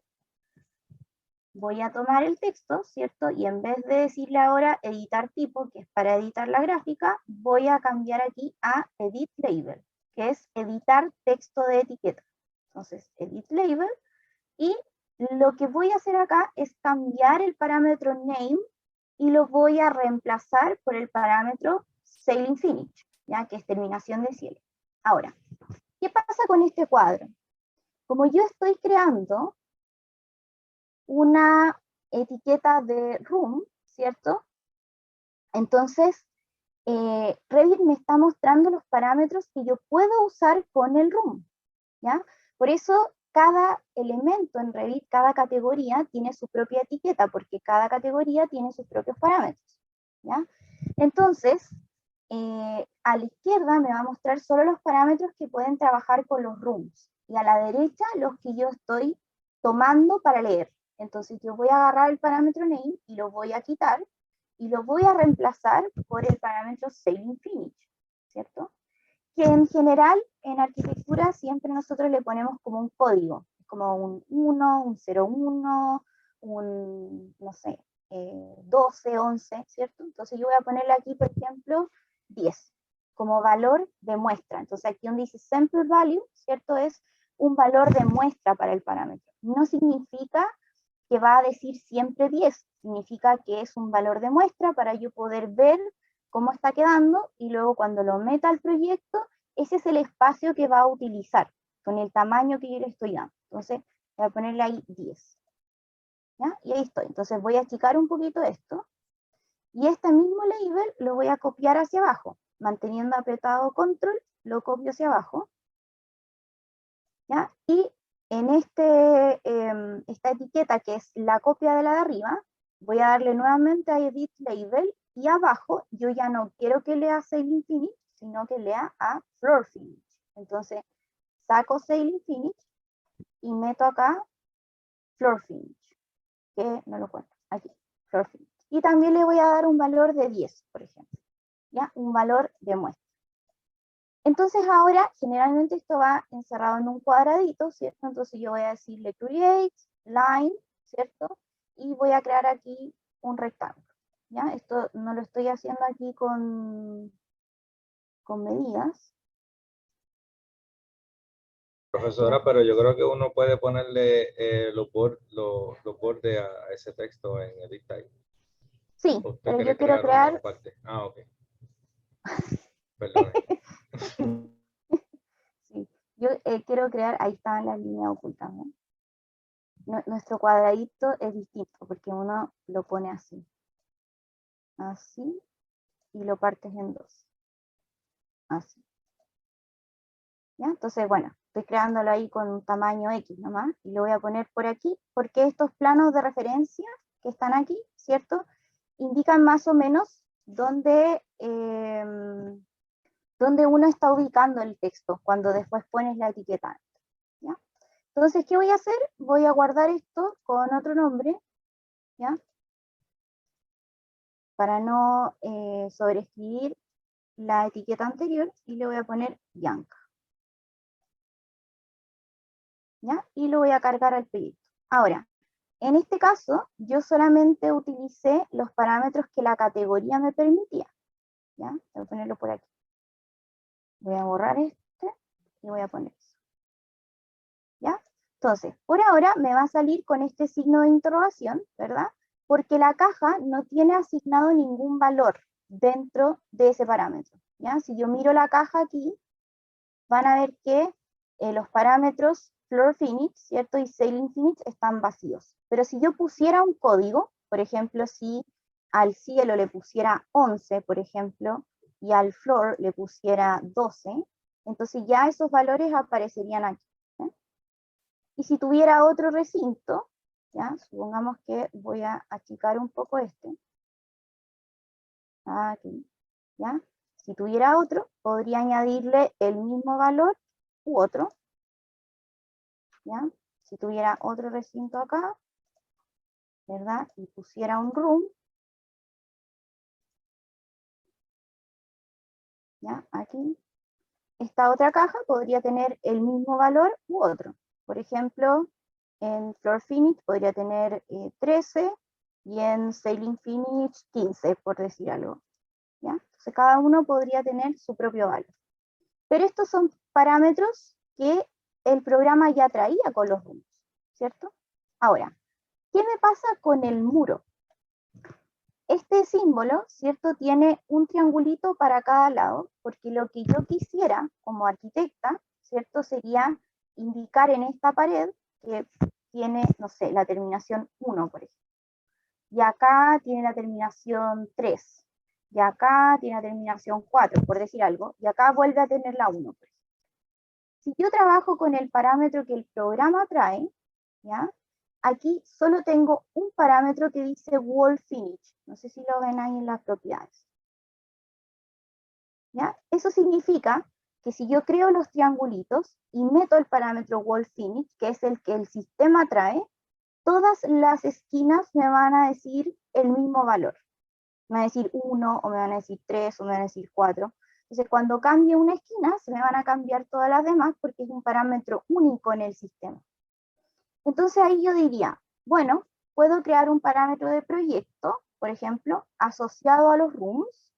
Voy a tomar el texto, ¿cierto? Y en vez de decirle ahora editar tipo, que es para editar la gráfica, voy a cambiar aquí a edit label, que es editar texto de etiqueta. Entonces, edit label, y lo que voy a hacer acá es cambiar el parámetro name y lo voy a reemplazar por el parámetro ceiling finish, ya que es terminación de cielo. Ahora, ¿qué pasa con este cuadro? Como yo estoy creando una etiqueta de room, ¿cierto? Entonces, Revit me está mostrando los parámetros que yo puedo usar con el room, ¿ya? Por eso, cada elemento en Revit, cada categoría tiene su propia etiqueta, porque cada categoría tiene sus propios parámetros, ¿ya? Entonces, a la izquierda me va a mostrar solo los parámetros que pueden trabajar con los rooms, y a la derecha los que yo estoy tomando para leer. Entonces yo voy a agarrar el parámetro name y lo voy a quitar y lo voy a reemplazar por el parámetro ceiling finish, ¿cierto? Que en general en arquitectura siempre nosotros le ponemos como un código, como un 1, un 01, un, no sé, 12, 11, ¿cierto? Entonces yo voy a ponerle aquí, por ejemplo, 10 como valor de muestra. Entonces aquí donde dice sample value, ¿cierto? Es un valor de muestra para el parámetro. No significa que va a decir siempre 10, significa que es un valor de muestra para yo poder ver cómo está quedando, y luego cuando lo meta al proyecto, ese es el espacio que va a utilizar, con el tamaño que yo le estoy dando. Entonces, voy a ponerle ahí 10. ¿Ya? Y ahí estoy. Entonces voy a achicar un poquito esto, y este mismo label lo voy a copiar hacia abajo, manteniendo apretado control, lo copio hacia abajo, ¿ya? Y en esta etiqueta, que es la copia de la de arriba, voy a darle nuevamente a Edit Label, y abajo yo ya no quiero que lea Sailing Finish, sino que lea a Floor Finish. Entonces, saco Sailing Finish y meto acá Floor Finish, que no lo cuento, aquí, Floor Finish. Y también le voy a dar un valor de 10, por ejemplo, ¿ya? Un valor de muestra. Entonces ahora, generalmente esto va encerrado en un cuadradito, ¿cierto? Entonces yo voy a decirle create, line, ¿cierto? Y voy a crear aquí un rectángulo, ¿ya? Esto no lo estoy haciendo aquí con medidas. Profesora, pero yo creo que uno puede ponerle los bordes a ese texto en Edit Type. Sí, ¿Usted pero quiere yo quiero crear una crear... aparte? Ah, ok. Perdón. Sí, yo quiero crear, ahí están las líneas ocultas, ¿no? Nuestro cuadradito es distinto, porque uno lo pone así. Así, y lo partes en dos. Así. ¿Ya? Entonces, bueno, estoy creándolo ahí con un tamaño X nomás, y lo voy a poner por aquí, porque estos planos de referencia que están aquí, ¿cierto? Indican más o menos dónde uno está ubicando el texto, cuando después pones la etiqueta. ¿Ya? Entonces, ¿qué voy a hacer? Voy a guardar esto con otro nombre, ¿ya? Para no sobreescribir la etiqueta anterior, y le voy a poner Bianca. ¿Ya? Y lo voy a cargar al proyecto. Ahora, en este caso, yo solamente utilicé los parámetros que la categoría me permitía. ¿Ya? Voy a ponerlo por aquí. Voy a borrar este y voy a poner eso. ¿Ya? Entonces, por ahora me va a salir con este signo de interrogación, ¿verdad? Porque la caja no tiene asignado ningún valor dentro de ese parámetro. ¿Ya? Si yo miro la caja aquí, van a ver que los parámetros Floor Finish, ¿cierto? Y Sailing Finish están vacíos. Pero si yo pusiera un código, por ejemplo, si al cielo le pusiera 11, por ejemplo, y al floor le pusiera 12, entonces ya esos valores aparecerían aquí. ¿eh? Y si tuviera otro recinto, ¿ya? Supongamos que voy a achicar un poco este. Aquí, ¿ya? Si tuviera otro, podría añadirle el mismo valor u otro. ¿Ya? Si tuviera otro recinto acá, ¿verdad? Y pusiera un room, ¿ya? Aquí, esta otra caja podría tener el mismo valor u otro. Por ejemplo, en Floor Finish podría tener 13 y en Sailing Finish 15, por decir algo. ¿Ya? Entonces cada uno podría tener su propio valor. Pero estos son parámetros que el programa ya traía con los rooms, ¿cierto? Ahora, ¿qué me pasa con el muro? Este símbolo, ¿cierto? Tiene un triangulito para cada lado, porque lo que yo quisiera como arquitecta, ¿cierto? Sería indicar en esta pared que tiene, no sé, la terminación 1, por ejemplo. Y acá tiene la terminación 3. Y acá tiene la terminación 4, por decir algo. Y acá vuelve a tener la 1, por ejemplo. Si yo trabajo con el parámetro que el programa trae, ¿ya? Aquí solo tengo un parámetro que dice Wall Finish. No sé si lo ven ahí en las propiedades. ¿Ya? Eso significa que si yo creo los triangulitos y meto el parámetro Wall Finish, que es el que el sistema trae, todas las esquinas me van a decir el mismo valor. Me van a decir 1, o me van a decir 3, o me van a decir 4. Entonces, cuando cambie una esquina, se me van a cambiar todas las demás porque es un parámetro único en el sistema. Entonces ahí yo diría, bueno, puedo crear un parámetro de proyecto, por ejemplo, asociado a los rooms,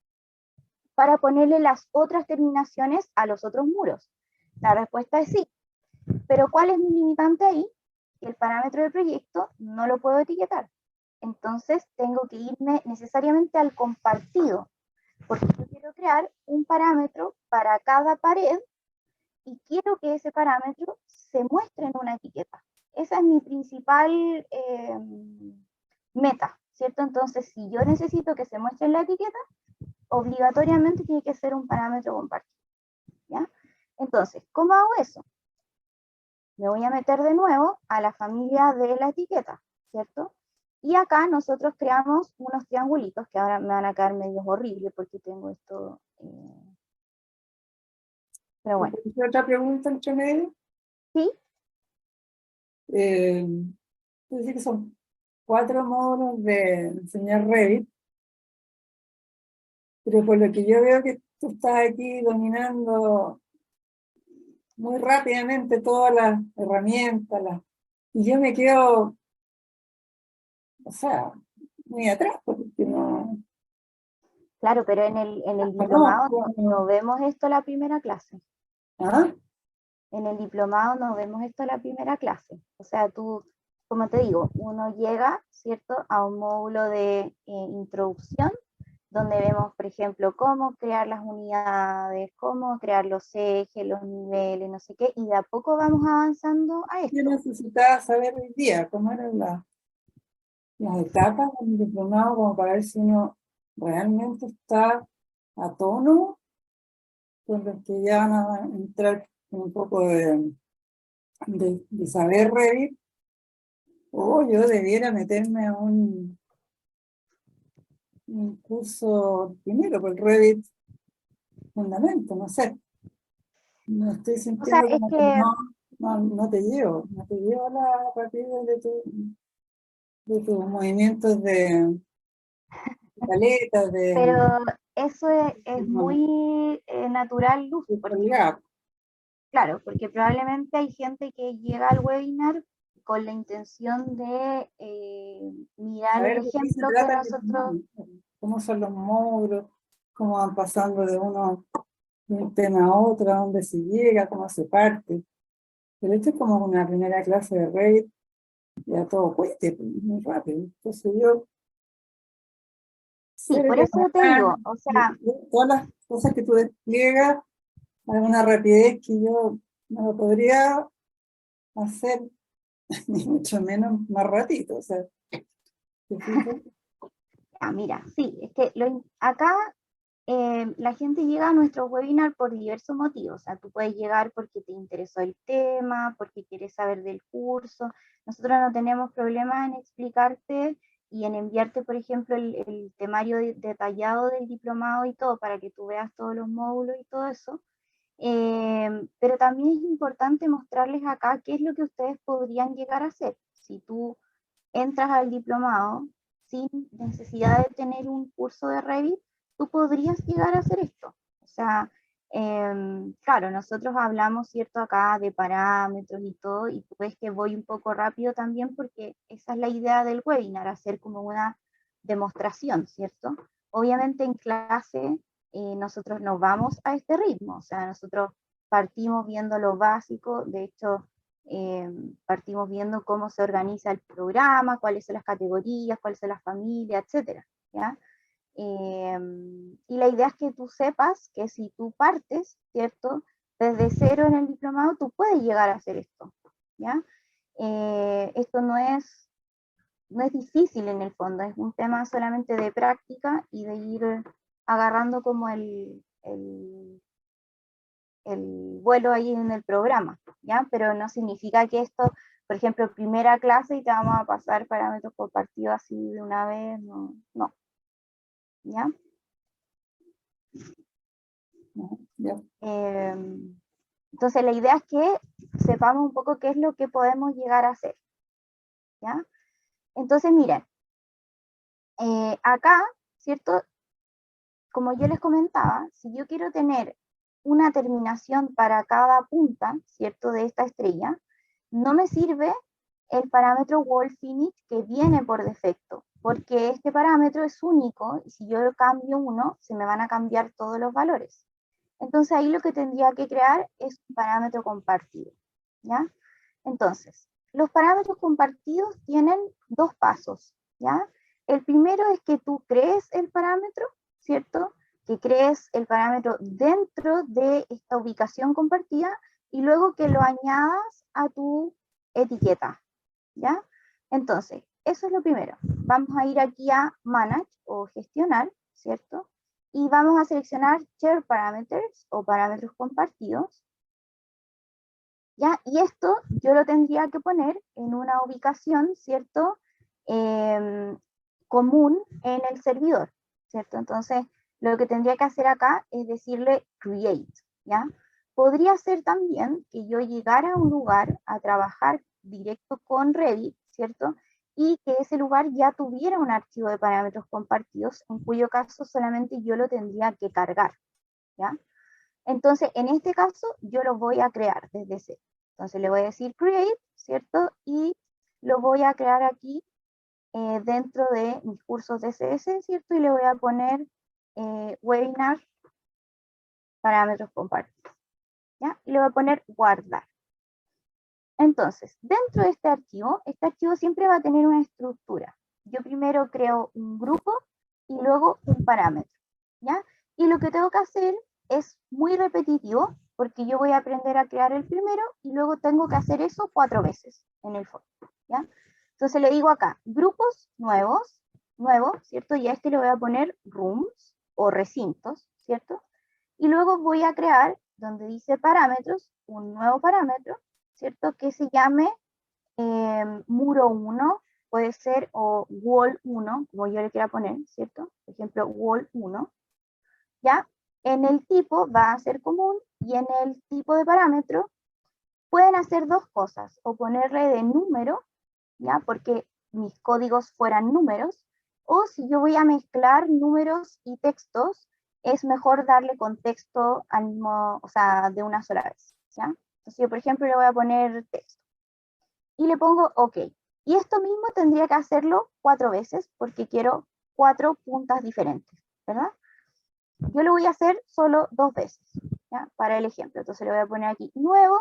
para ponerle las otras terminaciones a los otros muros. La respuesta es sí. Pero ¿cuál es mi limitante ahí? Que el parámetro de proyecto no lo puedo etiquetar. Entonces tengo que irme necesariamente al compartido, porque yo quiero crear un parámetro para cada pared y quiero que ese parámetro se muestre en una etiqueta. Esa es mi principal meta, ¿cierto? Entonces, si yo necesito que se muestre en la etiqueta, obligatoriamente tiene que ser un parámetro compartido, ¿ya? Entonces, ¿cómo hago eso? me voy a meter de nuevo a la familia de la etiqueta, ¿cierto? Y acá nosotros creamos unos triangulitos, que ahora me van a quedar medios horribles porque tengo esto, pero bueno. ¿Otra pregunta entre medio? ¿Sí? Dice que son 4 módulos de enseñar Revit, pero por lo que yo veo que tú estás aquí dominando muy rápidamente todas las herramientas, y yo me quedo, o sea, muy atrás, porque no... Claro, pero en el diplomado conozco. no vemos esto la primera clase. ¿Ah? En el diplomado no vemos esto la primera clase. O sea, tú, como te digo, uno llega, ¿cierto?, a un módulo de introducción, donde vemos, por ejemplo, cómo crear las unidades, cómo crear los ejes, los niveles, no sé qué, y de a poco vamos avanzando a Yo esto. necesitaba saber hoy día cómo eran las etapas del diplomado, como para ver si uno realmente está a tono con los que ya van a entrar con un poco de saber Revit, o yo debiera meterme a un curso primero por Revit fundamento, no sé. No estoy O sea, sintiendo es como que que, no te llevo a partir de tus movimientos de paletas, pero eso es no, muy natural, Luz, de porque colgado. claro, porque probablemente hay gente que llega al webinar con la intención de A mirar el ver de qué se ejemplo que trata el nosotros... diplomado, cómo son los módulos, cómo van pasando de un tema a otro, a dónde se llega, cómo se parte. Pero esto es como una primera clase de Revit, ya todo cueste, muy rápido. Entonces yo Sí, sé de por eso te digo, o sea, todas las cosas que tú despliegas a una rapidez que yo no lo podría hacer, ni mucho menos más ratito. O sea, ¿te fijas? mira, sí, es que acá la gente llega a nuestro webinar por diversos motivos. O sea, tú puedes llegar porque te interesó el tema, porque quieres saber del curso. Nosotros no tenemos problema en explicarte y en enviarte, por ejemplo, el temario detallado del diplomado y todo, para que tú veas todos los módulos y todo eso. Pero también es importante mostrarles acá qué es lo que ustedes podrían llegar a hacer. Si tú entras al diplomado sin necesidad de tener un curso de Revit, tú podrías llegar a hacer esto. O sea, claro, nosotros hablamos, ¿cierto?, acá de parámetros y todo, y pues que voy un poco rápido también porque esa es la idea del webinar, hacer como una demostración, ¿cierto? Obviamente en clase nosotros no vamos a este ritmo, o sea, nosotros partimos viendo lo básico, de hecho, partimos viendo cómo se organiza el programa, cuáles son las categorías, cuáles son las familias, etcétera, ¿ya? Y la idea es que tú sepas que si tú partes, ¿cierto?, desde cero en el diplomado, tú puedes llegar a hacer esto, ¿ya? Esto no es difícil en el fondo, es un tema solamente de práctica y de ir agarrando como el vuelo ahí en el programa, ¿ya? Pero no significa que esto, por ejemplo, primera clase y te vamos a pasar parámetros por partido así de una vez, no, no, ¿ya? Ya. Entonces la idea es que sepamos un poco qué es lo que podemos llegar a hacer, ¿ya? Entonces miren, acá, ¿cierto? Como yo les comentaba, si yo quiero tener una terminación para cada punta, ¿cierto?, de esta estrella, no me sirve el parámetro wall finish que viene por defecto, porque este parámetro es único y si yo cambio uno, se me van a cambiar todos los valores. Entonces ahí lo que tendría que crear es un parámetro compartido, ¿ya? Entonces, los parámetros compartidos tienen dos pasos, ¿ya? El primero es que tú crees el parámetro, ¿cierto? Que crees el parámetro dentro de esta ubicación compartida y luego que lo añadas a tu etiqueta, ¿ya? Entonces, eso es lo primero. Vamos a ir aquí a Manage o Gestionar, ¿cierto? Y vamos a seleccionar Share Parameters o parámetros compartidos. ¿ya? Y esto yo lo tendría que poner en una ubicación, ¿cierto? Común en el servidor, ¿cierto? Entonces, lo que tendría que hacer acá es decirle create, ¿ya? Podría ser también que yo llegara a un lugar a trabajar directo con Revit, ¿cierto? Y que ese lugar ya tuviera un archivo de parámetros compartidos, en cuyo caso solamente yo lo tendría que cargar, ¿ya? Entonces, en este caso, yo lo voy a crear desde cero. Entonces, le voy a decir create, ¿cierto? Y lo voy a crear aquí dentro de mis cursos de CS, ¿cierto? Y le voy a poner webinar parámetros compartidos, ¿ya? Y le voy a poner guardar. Entonces, dentro de este archivo siempre va a tener una estructura. Yo primero creo un grupo y luego un parámetro, ¿ya? Y lo que tengo que hacer es muy repetitivo, porque yo voy a aprender a crear el primero y luego tengo que hacer eso 4 veces en el fondo, ¿ya? Entonces le digo acá, grupos nuevo, ¿cierto? Y a este le voy a poner rooms o recintos, ¿cierto? Y luego voy a crear, donde dice parámetros, un nuevo parámetro, ¿cierto? Que se llame muro 1, puede ser, o wall 1, como yo le quiera poner, ¿cierto? Por ejemplo, wall 1, ¿ya? En el tipo va a ser común y en el tipo de parámetro pueden hacer dos cosas, o ponerle de número, ¿ya? Porque mis códigos fueran números, o si yo voy a mezclar números y textos, es mejor darle contexto al mismo, o sea, de una sola vez, ¿ya? Entonces yo, por ejemplo, le voy a poner texto y le pongo OK. Y esto mismo tendría que hacerlo 4 veces porque quiero 4 puntas diferentes, ¿verdad? Yo lo voy a hacer solo 2 veces, ¿ya? Para el ejemplo. Entonces le voy a poner aquí nuevo,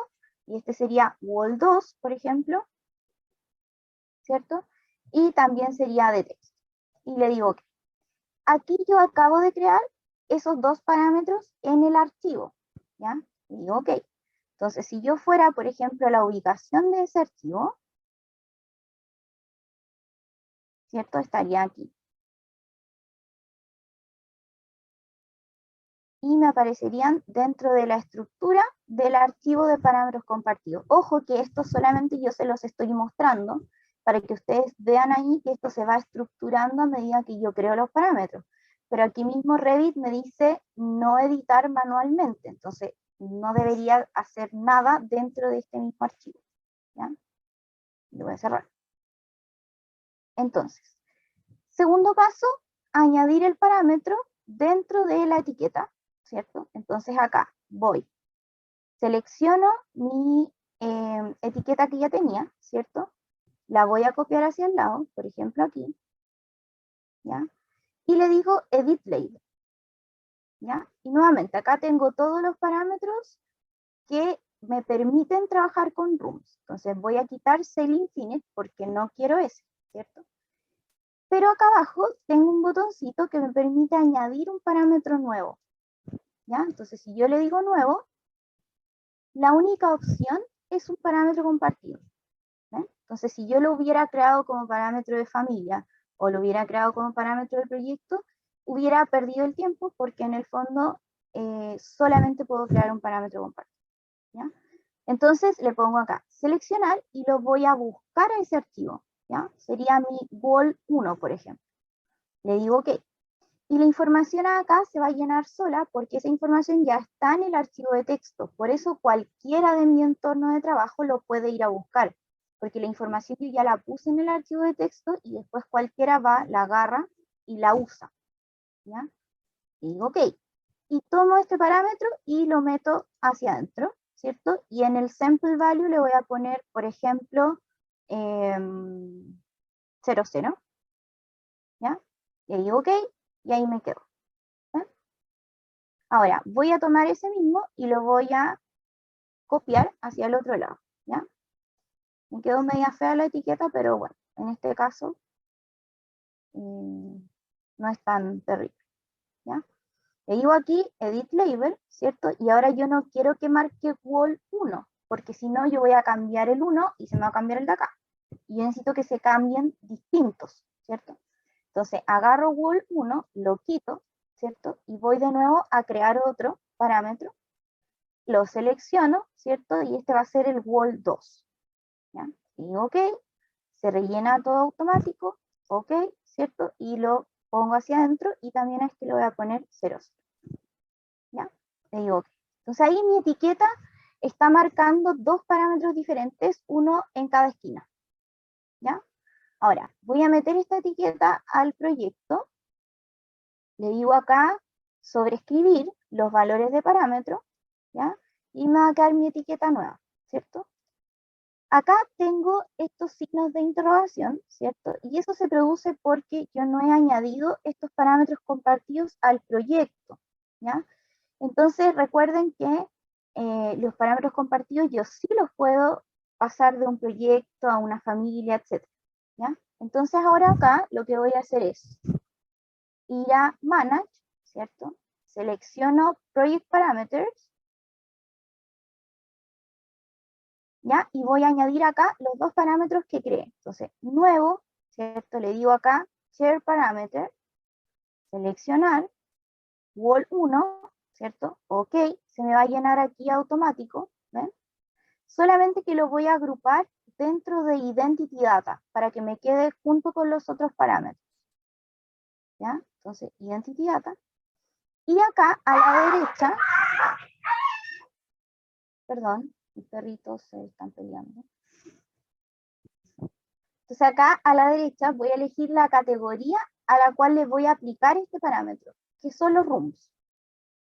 y este sería wall 2, por ejemplo, ¿cierto? Y también sería de texto. Y le digo OK. Aquí yo acabo de crear esos 2 parámetros en el archivo, ¿ya? Y digo OK. Entonces, si yo fuera, por ejemplo, a la ubicación de ese archivo, ¿cierto? Estaría aquí. Y me aparecerían dentro de la estructura del archivo de parámetros compartidos. Ojo que esto solamente yo se los estoy mostrando para que ustedes vean ahí que esto se va estructurando a medida que yo creo los parámetros. Pero aquí mismo Revit me dice no editar manualmente, entonces no debería hacer nada dentro de este mismo archivo, ¿ya? Lo voy a cerrar. Entonces, segundo paso, añadir el parámetro dentro de la etiqueta, ¿cierto? Entonces acá voy, selecciono mi etiqueta que ya tenía, ¿cierto? La voy a copiar hacia el lado, por ejemplo aquí, ¿ya? Y le digo Edit Label, ¿ya? Y nuevamente acá tengo todos los parámetros que me permiten trabajar con rooms. Entonces voy a quitar Cell Infinite porque no quiero ese, ¿cierto? Pero acá abajo tengo un botoncito que me permite añadir un parámetro nuevo, ¿ya? Entonces si yo le digo nuevo, la única opción es un parámetro compartido, ¿eh? Entonces si yo lo hubiera creado como parámetro de familia o lo hubiera creado como parámetro del proyecto, hubiera perdido el tiempo porque en el fondo solamente puedo crear un parámetro compartido, ¿ya? Entonces le pongo acá seleccionar y lo voy a buscar a ese archivo, ¿ya? Sería mi wall 1, por ejemplo. Le digo OK. Y la información acá se va a llenar sola porque esa información ya está en el archivo de texto. Por eso cualquiera de mi entorno de trabajo lo puede ir a buscar, porque la información yo ya la puse en el archivo de texto y después cualquiera va, la agarra y la usa, ¿ya? Y digo OK. Y tomo este parámetro y lo meto hacia adentro, ¿cierto? Y en el sample value le voy a poner, por ejemplo, 00, ¿ya? Y digo OK, y ahí me quedo. Ahora, voy a tomar ese mismo y lo voy a copiar hacia el otro lado, ¿ya? Me quedó media fea la etiqueta, pero bueno, en este caso no es tan terrible, ¿ya? Le digo aquí Edit Label, ¿cierto? Y ahora yo no quiero que marque Wall 1, porque si no yo voy a cambiar el 1 y se me va a cambiar el de acá. Y yo necesito que se cambien distintos, ¿cierto? Entonces agarro Wall 1, lo quito, ¿cierto? Y voy de nuevo a crear otro parámetro. lo selecciono, ¿cierto? Y este va a ser el wall 2, ¿ya? Y digo OK, se rellena todo automático, OK, ¿cierto? Y lo pongo hacia adentro y también a este le voy a poner 0, ¿ya? Le digo OK. Entonces ahí mi etiqueta está marcando dos parámetros diferentes, uno en cada esquina, ¿ya? Ahora, voy a meter esta etiqueta al proyecto, le digo acá, sobreescribir los valores de parámetro, ¿ya? Y me va a quedar mi etiqueta nueva, ¿cierto? Acá tengo estos signos de interrogación, ¿cierto? Y eso se produce porque yo no he añadido estos parámetros compartidos al proyecto, ¿ya? Entonces recuerden que los parámetros compartidos yo sí los puedo pasar de un proyecto a una familia, etc. ¿Ya? Entonces ahora acá lo que voy a hacer es ir a Manage, ¿cierto? Selecciono Project Parameters, ¿ya? Y voy a añadir acá los dos parámetros que creé. Entonces, nuevo, ¿cierto? Le digo acá Share Parameter, seleccionar, Wall 1, ¿cierto? OK, se me va a llenar aquí automático, ¿ven? Solamente que lo voy a agrupar dentro de Identity Data, para que me quede junto con los otros parámetros. ¿Ya? Entonces, Identity Data. Y acá a la derecha, perdón, mis perritos se están peleando. Entonces acá a la derecha voy a elegir la categoría a la cual le voy a aplicar este parámetro, que son los rooms.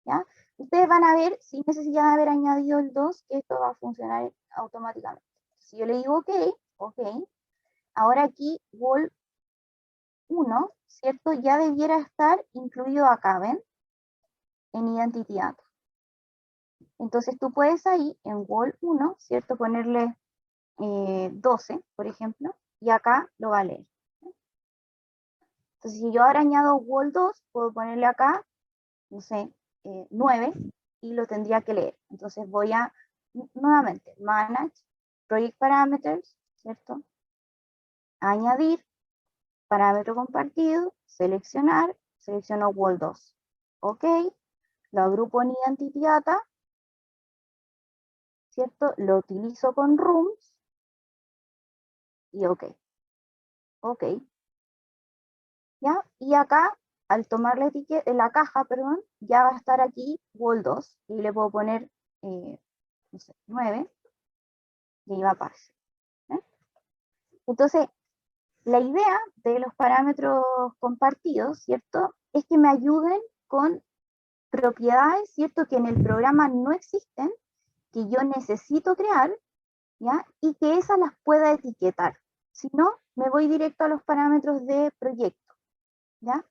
¿Ya? Ustedes van a ver, sin necesidad de haber añadido el 2, que esto va a funcionar automáticamente. Si yo le digo OK, OK, ahora aquí wall 1, ¿cierto? Ya debiera estar incluido acá, ¿ven? En Identity Data. Entonces tú puedes ahí, en wall 1, ¿cierto? Ponerle 12, por ejemplo, y acá lo va a leer. Entonces si yo ahora añado wall 2, puedo ponerle acá, no sé, 9, y lo tendría que leer. Entonces voy a, nuevamente, Manage, Project Parameters, ¿cierto? Añadir, parámetro compartido, seleccionar, selecciono wall 2. OK, lo agrupo en Identity Data, ¿cierto? Lo utilizo con rooms, y OK. OK. ¿Ya? Y acá, al tomar la etiqueta, la caja, perdón, ya va a estar aquí wall 2, y le puedo poner, no sé, 9, y ahí va a aparecer. ¿Eh? Entonces, la idea de los parámetros compartidos, ¿cierto? Es que me ayuden con propiedades, ¿cierto? Que en el programa no existen, que yo necesito crear, ¿ya? Y que esas las pueda etiquetar. Si no, me voy directo a los parámetros de proyecto, ¿ya?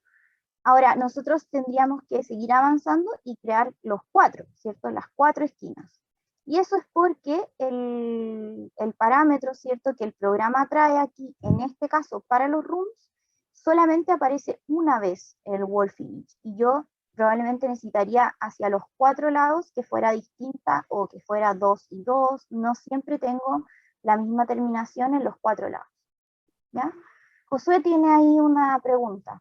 Ahora, nosotros tendríamos que seguir avanzando y crear los 4, ¿cierto? Las 4 esquinas. Y eso es porque el parámetro, ¿cierto? Que el programa trae aquí, en este caso para los rooms, solamente aparece una vez el wall finish. Y yo probablemente necesitaría hacia los 4 lados que fuera distinta o que fuera 2 y 2. No siempre tengo la misma terminación en los 4 lados. ¿Ya? Josué tiene ahí una pregunta.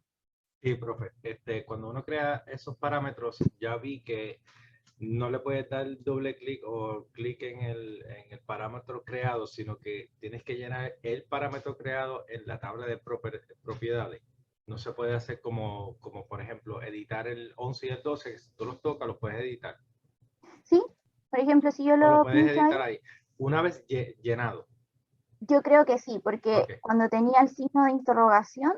Sí, profe. Cuando uno crea esos parámetros, ya vi que no le puedes dar doble clic o clic en el parámetro creado, sino que tienes que llenar el parámetro creado en la tabla de propiedades. No se puede hacer como por ejemplo, editar el 11 y el 12. Si tú los tocas, los puedes editar. ¿Sí? Por ejemplo, si yo O lo lo puedes pincho editar ahí, ahí. Una vez llenado. yo creo que sí, porque Ok. cuando tenía el signo de interrogación,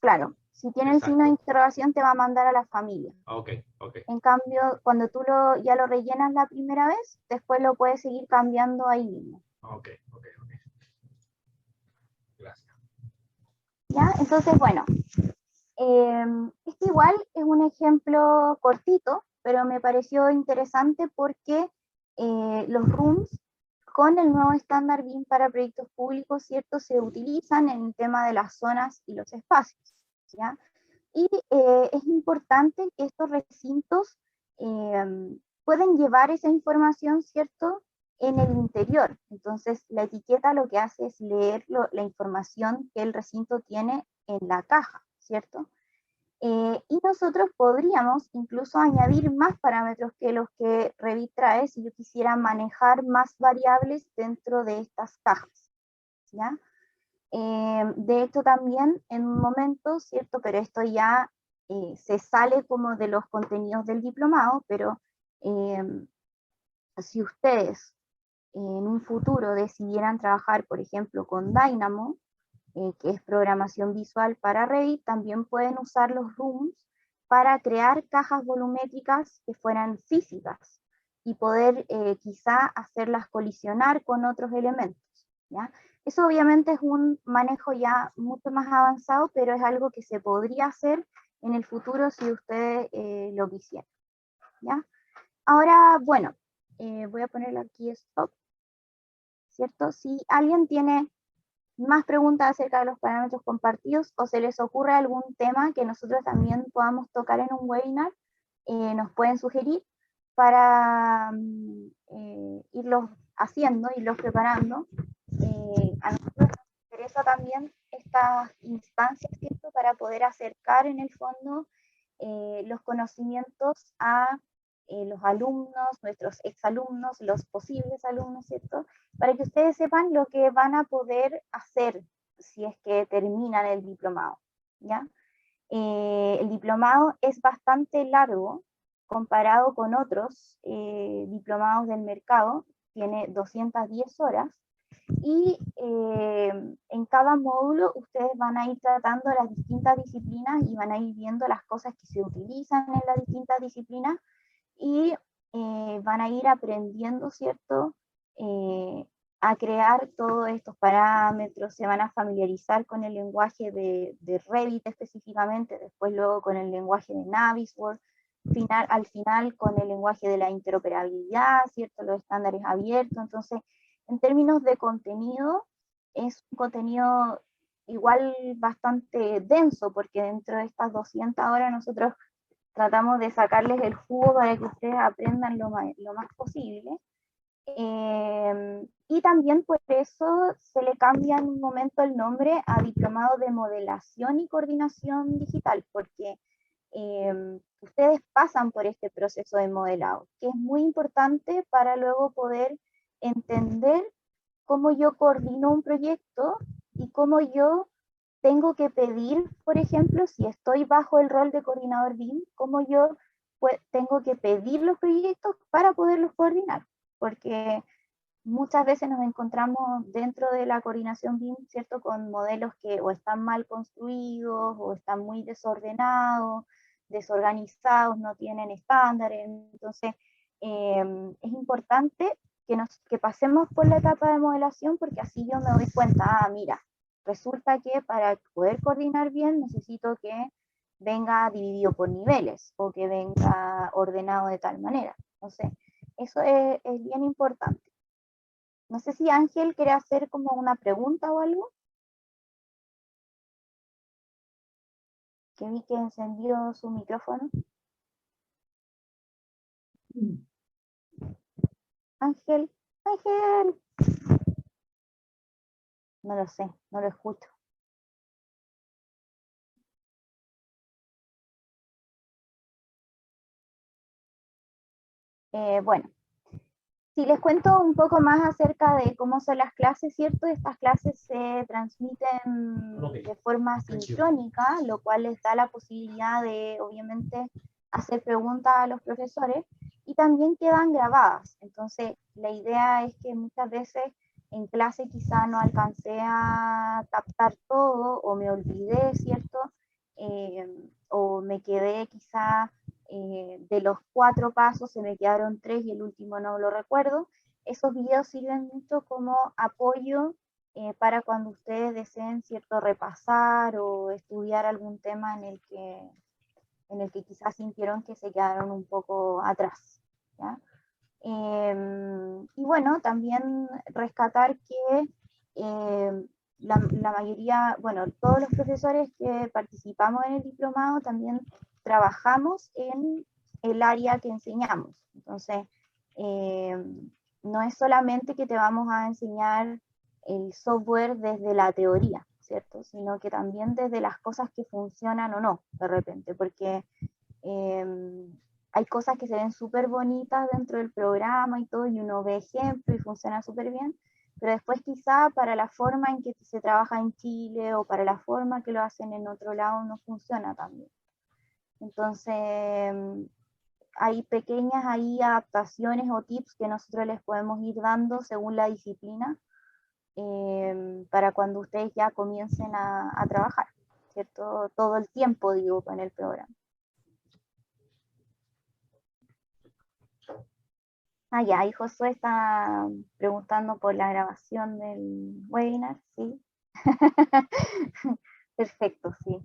claro, si tiene el signo de Exacto. interrogación te va a mandar a la familia. Ok, ok. En cambio, cuando tú ya lo rellenas la primera vez, después lo puedes seguir cambiando ahí mismo. Ok, ok, ok. Gracias. ¿Ya? Entonces, bueno, este igual es un ejemplo cortito, pero me pareció interesante porque los rooms con el nuevo estándar BIM para proyectos públicos, ¿cierto? Se utilizan en el tema de las zonas y los espacios, ¿ya? Y es importante que estos recintos pueden llevar esa información, ¿cierto?, en el interior. Entonces, la etiqueta lo que hace es leer la información que el recinto tiene en la caja, ¿cierto? Y nosotros podríamos incluso añadir más parámetros que los que Revit trae si yo quisiera manejar más variables dentro de estas cajas, ¿ya? De hecho también en un momento, ¿cierto? Pero esto ya se sale como de los contenidos del diplomado, pero si ustedes en un futuro decidieran trabajar, por ejemplo, con Dynamo, que es programación visual para Revit, también pueden usar los rooms para crear cajas volumétricas que fueran físicas y poder quizá hacerlas colisionar con otros elementos, ¿ya? Eso obviamente es un manejo ya mucho más avanzado, pero es algo que se podría hacer en el futuro si ustedes lo quisieran, ¿ya? Ahora, bueno, voy a ponerlo aquí stop, ¿cierto? Si alguien tiene más preguntas acerca de los parámetros compartidos o se les ocurre algún tema que nosotros también podamos tocar en un webinar, nos pueden sugerir para irlos haciendo, irlos preparando. A nosotros nos interesa también estas instancias, ¿cierto? Para poder acercar en el fondo los conocimientos a los alumnos, nuestros exalumnos, los posibles alumnos, ¿cierto? Para que ustedes sepan lo que van a poder hacer si es que terminan el diplomado, ¿ya? El diplomado es bastante largo comparado con otros diplomados del mercado, tiene 210 horas, y en cada módulo ustedes van a ir tratando las distintas disciplinas y van a ir viendo las cosas que se utilizan en las distintas disciplinas y van a ir aprendiendo, ¿cierto? A crear todos estos parámetros, se van a familiarizar con el lenguaje de Revit específicamente, después luego con el lenguaje de Navisworks, al final con el lenguaje de la interoperabilidad, ¿cierto? Los estándares abiertos. Entonces, en términos de contenido, es un contenido igual bastante denso, porque dentro de estas 200 horas nosotros tratamos de sacarles el jugo para que ustedes aprendan lo más posible. Y también por eso se le cambia en un momento el nombre a Diplomado de Modelación y Coordinación Digital, porque ustedes pasan por este proceso de modelado, que es muy importante para luego poder entender cómo yo coordino un proyecto y cómo yo tengo que pedir, por ejemplo, si estoy bajo el rol de coordinador BIM, cómo yo tengo que pedir los proyectos para poderlos coordinar, porque muchas veces nos encontramos dentro de la coordinación BIM, ¿cierto?, con modelos que o están mal construidos o están muy desordenados, desorganizados, no tienen estándares. Entonces, es importante que pasemos por la etapa de modelación, porque así yo me doy cuenta, mira, resulta que para poder coordinar bien necesito que venga dividido por niveles o que venga ordenado de tal manera. Entonces, eso es bien importante. No sé si Ángel quiere hacer como una pregunta o algo. Que vi que encendió su micrófono. Ángel, Ángel. No lo sé, no lo escucho. Bueno, si les cuento un poco más acerca de cómo son las clases, ¿cierto? Estas clases se transmiten de forma sincrónica, lo cual les da la posibilidad de, obviamente, hacer preguntas a los profesores, y también quedan grabadas. Entonces, la idea es que muchas veces en clase quizá no alcancé a captar todo, o me olvidé, ¿cierto? O me quedé quizá de los 4 pasos se me quedaron 3 y el último no lo recuerdo. Esos videos sirven mucho como apoyo para cuando ustedes deseen, ¿cierto?, repasar o estudiar algún tema en el que quizás sintieron que se quedaron un poco atrás, ¿ya? Y bueno, también rescatar que la mayoría, bueno, todos los profesores que participamos en el diplomado también trabajamos en el área que enseñamos. Entonces, no es solamente que te vamos a enseñar el software desde la teoría, ¿cierto? Sino que también desde las cosas que funcionan o no, de repente, porque hay cosas que se ven súper bonitas dentro del programa y todo, y uno ve ejemplos y funciona súper bien, pero después quizá para la forma en que se trabaja en Chile o para la forma que lo hacen en otro lado no funciona tan bien. Entonces, hay pequeñas ahí adaptaciones o tips que nosotros les podemos ir dando según la disciplina para cuando ustedes ya comiencen a trabajar, ¿cierto? Todo el tiempo, digo, con el programa. Ah, ya, ahí Josué está preguntando por la grabación del webinar, sí. Perfecto, sí.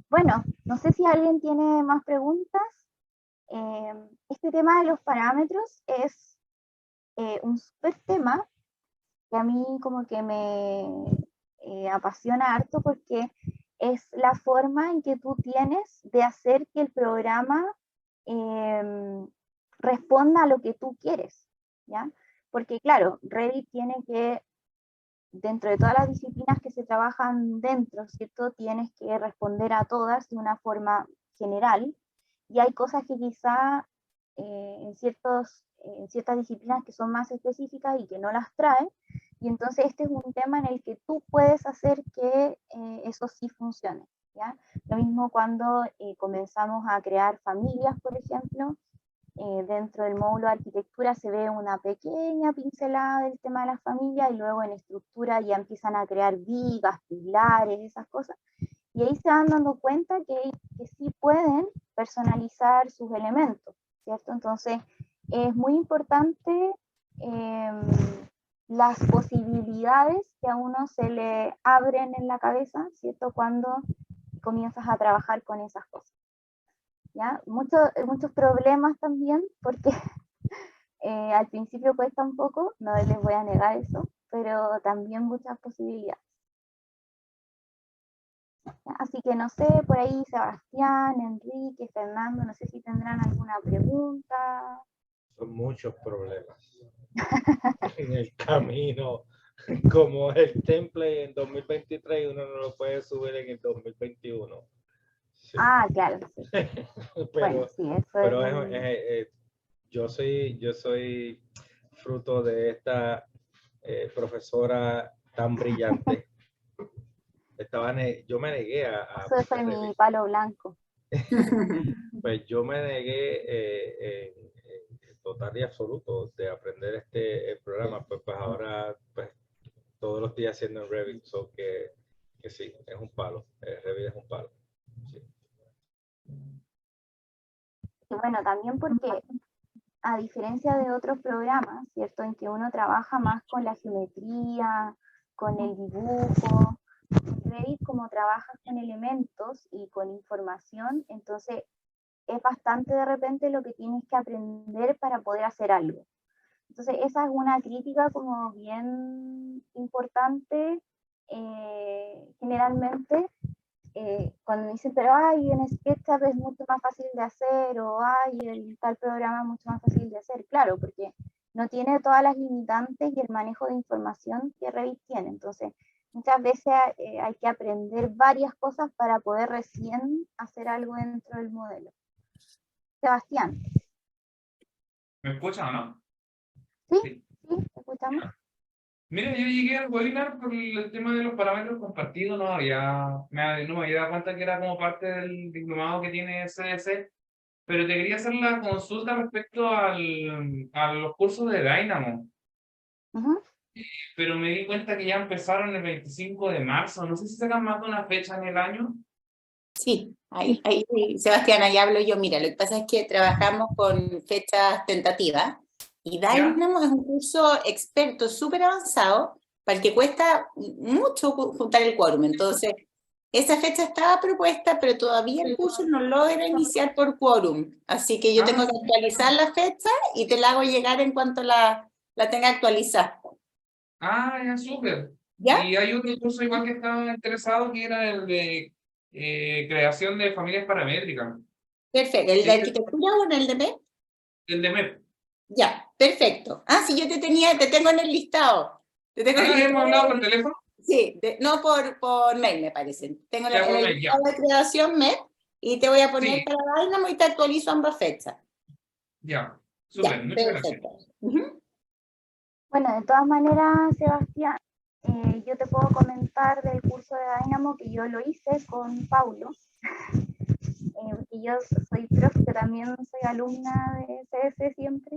Bueno, no sé si alguien tiene más preguntas. Este tema de los parámetros es un súper tema que a mí como que me apasiona harto porque es la forma en que tú tienes de hacer que el programa responda a lo que tú quieres, ¿ya? Porque claro, Revit tiene que, dentro de todas las disciplinas que se trabajan dentro, ¿cierto? Tienes que responder a todas de una forma general, y hay cosas que quizá en ciertas disciplinas que son más específicas y que no las traen, y entonces este es un tema en el que tú puedes hacer que eso sí funcione, ¿ya? Lo mismo cuando comenzamos a crear familias, por ejemplo, dentro del módulo de arquitectura se ve una pequeña pincelada del tema de la familia y luego en estructura ya empiezan a crear vigas, pilares, esas cosas. Y ahí se van dando cuenta que sí pueden personalizar sus elementos, ¿cierto? Entonces es muy importante las posibilidades que a uno se le abren en la cabeza, ¿cierto? Cuando comienzas a trabajar con esas cosas. ¿Ya? Muchos problemas también, porque al principio cuesta un poco, no les voy a negar eso, pero también muchas posibilidades. ¿Ya? Así que no sé, por ahí Sebastián, Enrique, Fernando, no sé si tendrán alguna pregunta. Son muchos problemas en el camino. Como el template en 2023, uno no lo puede subir en el 2021. Sí. Ah, claro, sí. Bueno, sí, eso pero es yo soy fruto de esta profesora tan brillante. Yo me negué a eso fue mi palo blanco. Pues yo me negué en total y absoluto de aprender el programa, pues ahora pues todos los días haciendo en Revit, so que sí, es un palo, Revit es un palo. Sí. Y bueno, también porque a diferencia de otros programas, ¿cierto? En que uno trabaja más con la geometría, con el dibujo, en Revit como trabajas con elementos y con información, entonces es bastante de repente lo que tienes que aprender para poder hacer algo. Entonces esa es una crítica como bien importante generalmente cuando me dicen, pero ay, en SketchUp es mucho más fácil de hacer, o ay, el tal programa es mucho más fácil de hacer, claro, porque no tiene todas las limitantes y el manejo de información que Revit tiene. Entonces, muchas veces hay que aprender varias cosas para poder recién hacer algo dentro del modelo. Sebastián. ¿Me escuchan o no? ¿Sí? ¿Sí? ¿Te escuchamos? Mira, yo llegué al webinar por el tema de los parámetros compartidos, no me había dado cuenta que era como parte del diplomado que tiene CDC, pero te quería hacer la consulta respecto a los cursos de Dynamo, pero me di cuenta que ya empezaron el 25 de marzo, no sé si sacan más de una fecha en el año. Sí, ahí Sebastián, ahí hablo yo. Mira, lo que pasa es que trabajamos con fechas tentativas y Dynamo es un curso experto súper avanzado para el que cuesta mucho juntar el quórum. Entonces, esa fecha estaba propuesta, pero todavía el curso no logra iniciar por quórum. Así que yo tengo que actualizar la fecha y te la hago llegar en cuanto la tenga actualizada. Ah, ya, súper. ¿Ya? Y hay otro curso igual que estaba interesado, que era el de creación de familias paramétricas. Perfecto. ¿El de arquitectura o en el de MEP? El de MEP. Ya, perfecto. Ah, sí, yo te tengo en el listado. ¿Hemos hablado por teléfono? Sí, no por mail me parece. Tengo Ya, por el mail, ya. listado de creación mail y te voy a poner Sí. para Dynamo y te actualizo ambas fechas. Ya, Ya, súper, muchas gracias. perfecto. Ujú. Bueno, de todas maneras, Sebastián, yo te puedo comentar del curso de Dynamo que yo lo hice con Paulo, porque yo soy profe, también soy alumna de CS siempre,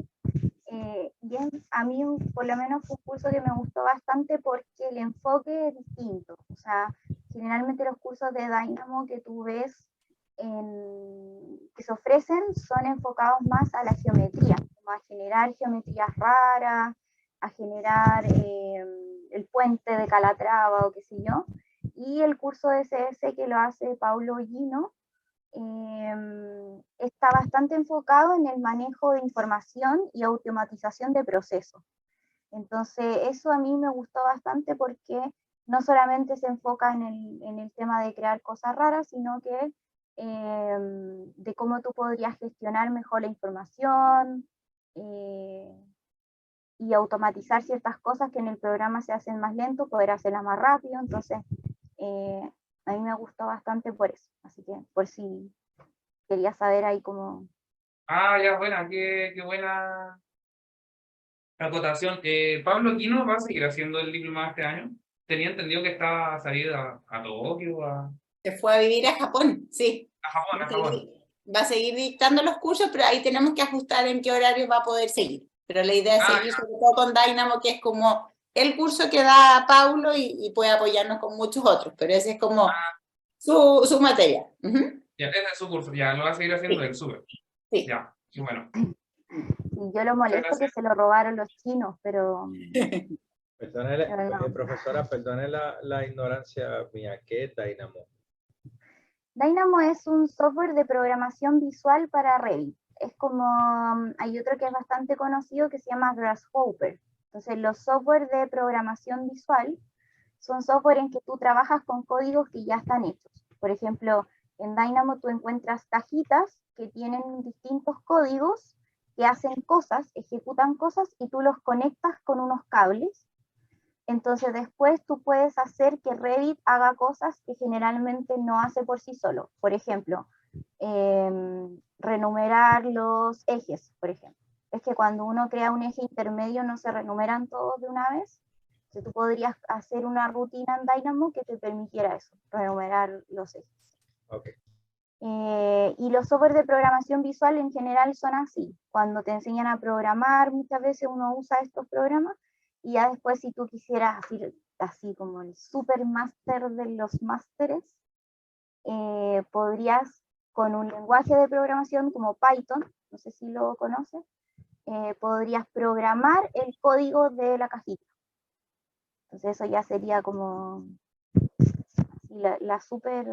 y a mí por lo menos fue un curso que me gustó bastante porque el enfoque es distinto. O sea, generalmente los cursos de Dynamo que tú ves que se ofrecen son enfocados más a la geometría, como a generar geometrías raras, a generar el puente de Calatrava o qué sé yo. Y el curso de CS que lo hace Paulo Gino está bastante enfocado en el manejo de información y automatización de procesos. Entonces, eso a mí me gustó bastante porque no solamente se enfoca en el tema de crear cosas raras, sino que de cómo tú podrías gestionar mejor la información y automatizar ciertas cosas que en el programa se hacen más lento, poder hacerlas más rápido. Entonces, a mí me gustó bastante por eso. Así que, por si quería saber ahí cómo... Ah, ya, buena, qué buena acotación. Pablo Quino va a seguir haciendo el diplomado este año. Tenía entendido que estaba salido a Tokio, Se fue a vivir a Japón, sí. a Japón, a Japón. Va a seguir dictando los cursos, pero ahí tenemos que ajustar en qué horario va a poder seguir. Pero la idea es Ah, seguir sobre todo con Dynamo, que es como el curso que da Paulo y puede apoyarnos con muchos otros, pero ese es como su materia. Ujú. ya, ese es su curso, ya lo va a seguir haciendo Sí, él, súper. sí. Ya, y bueno. Y yo lo Muchas molesto que gracias. se lo robaron los chinos, pero no. Profesora, perdone la ignorancia mía. ¿Qué es Dynamo? Dynamo es un software de programación visual para Revit. Es como, hay otro que es bastante conocido que se llama Grasshopper. Entonces, los software de programación visual son software en que tú trabajas con códigos que ya están hechos. Por ejemplo, en Dynamo tú encuentras cajitas que tienen distintos códigos que hacen cosas, ejecutan cosas y tú los conectas con unos cables. Entonces después tú puedes hacer que Revit haga cosas que generalmente no hace por sí solo. Por ejemplo, renumerar los ejes, por ejemplo. Es que cuando uno crea un eje intermedio no se renumeran todos de una vez. Entonces tú podrías hacer una rutina en Dynamo que te permitiera eso, renumerar los ejes. Okay. Y los software de programación visual en general son así. Cuando te enseñan a programar, muchas veces uno usa estos programas y ya después si tú quisieras así como el super máster de los másteres, podrías con un lenguaje de programación como Python, no sé si lo conoces, podrías programar el código de la cajita. Entonces eso ya sería como la super...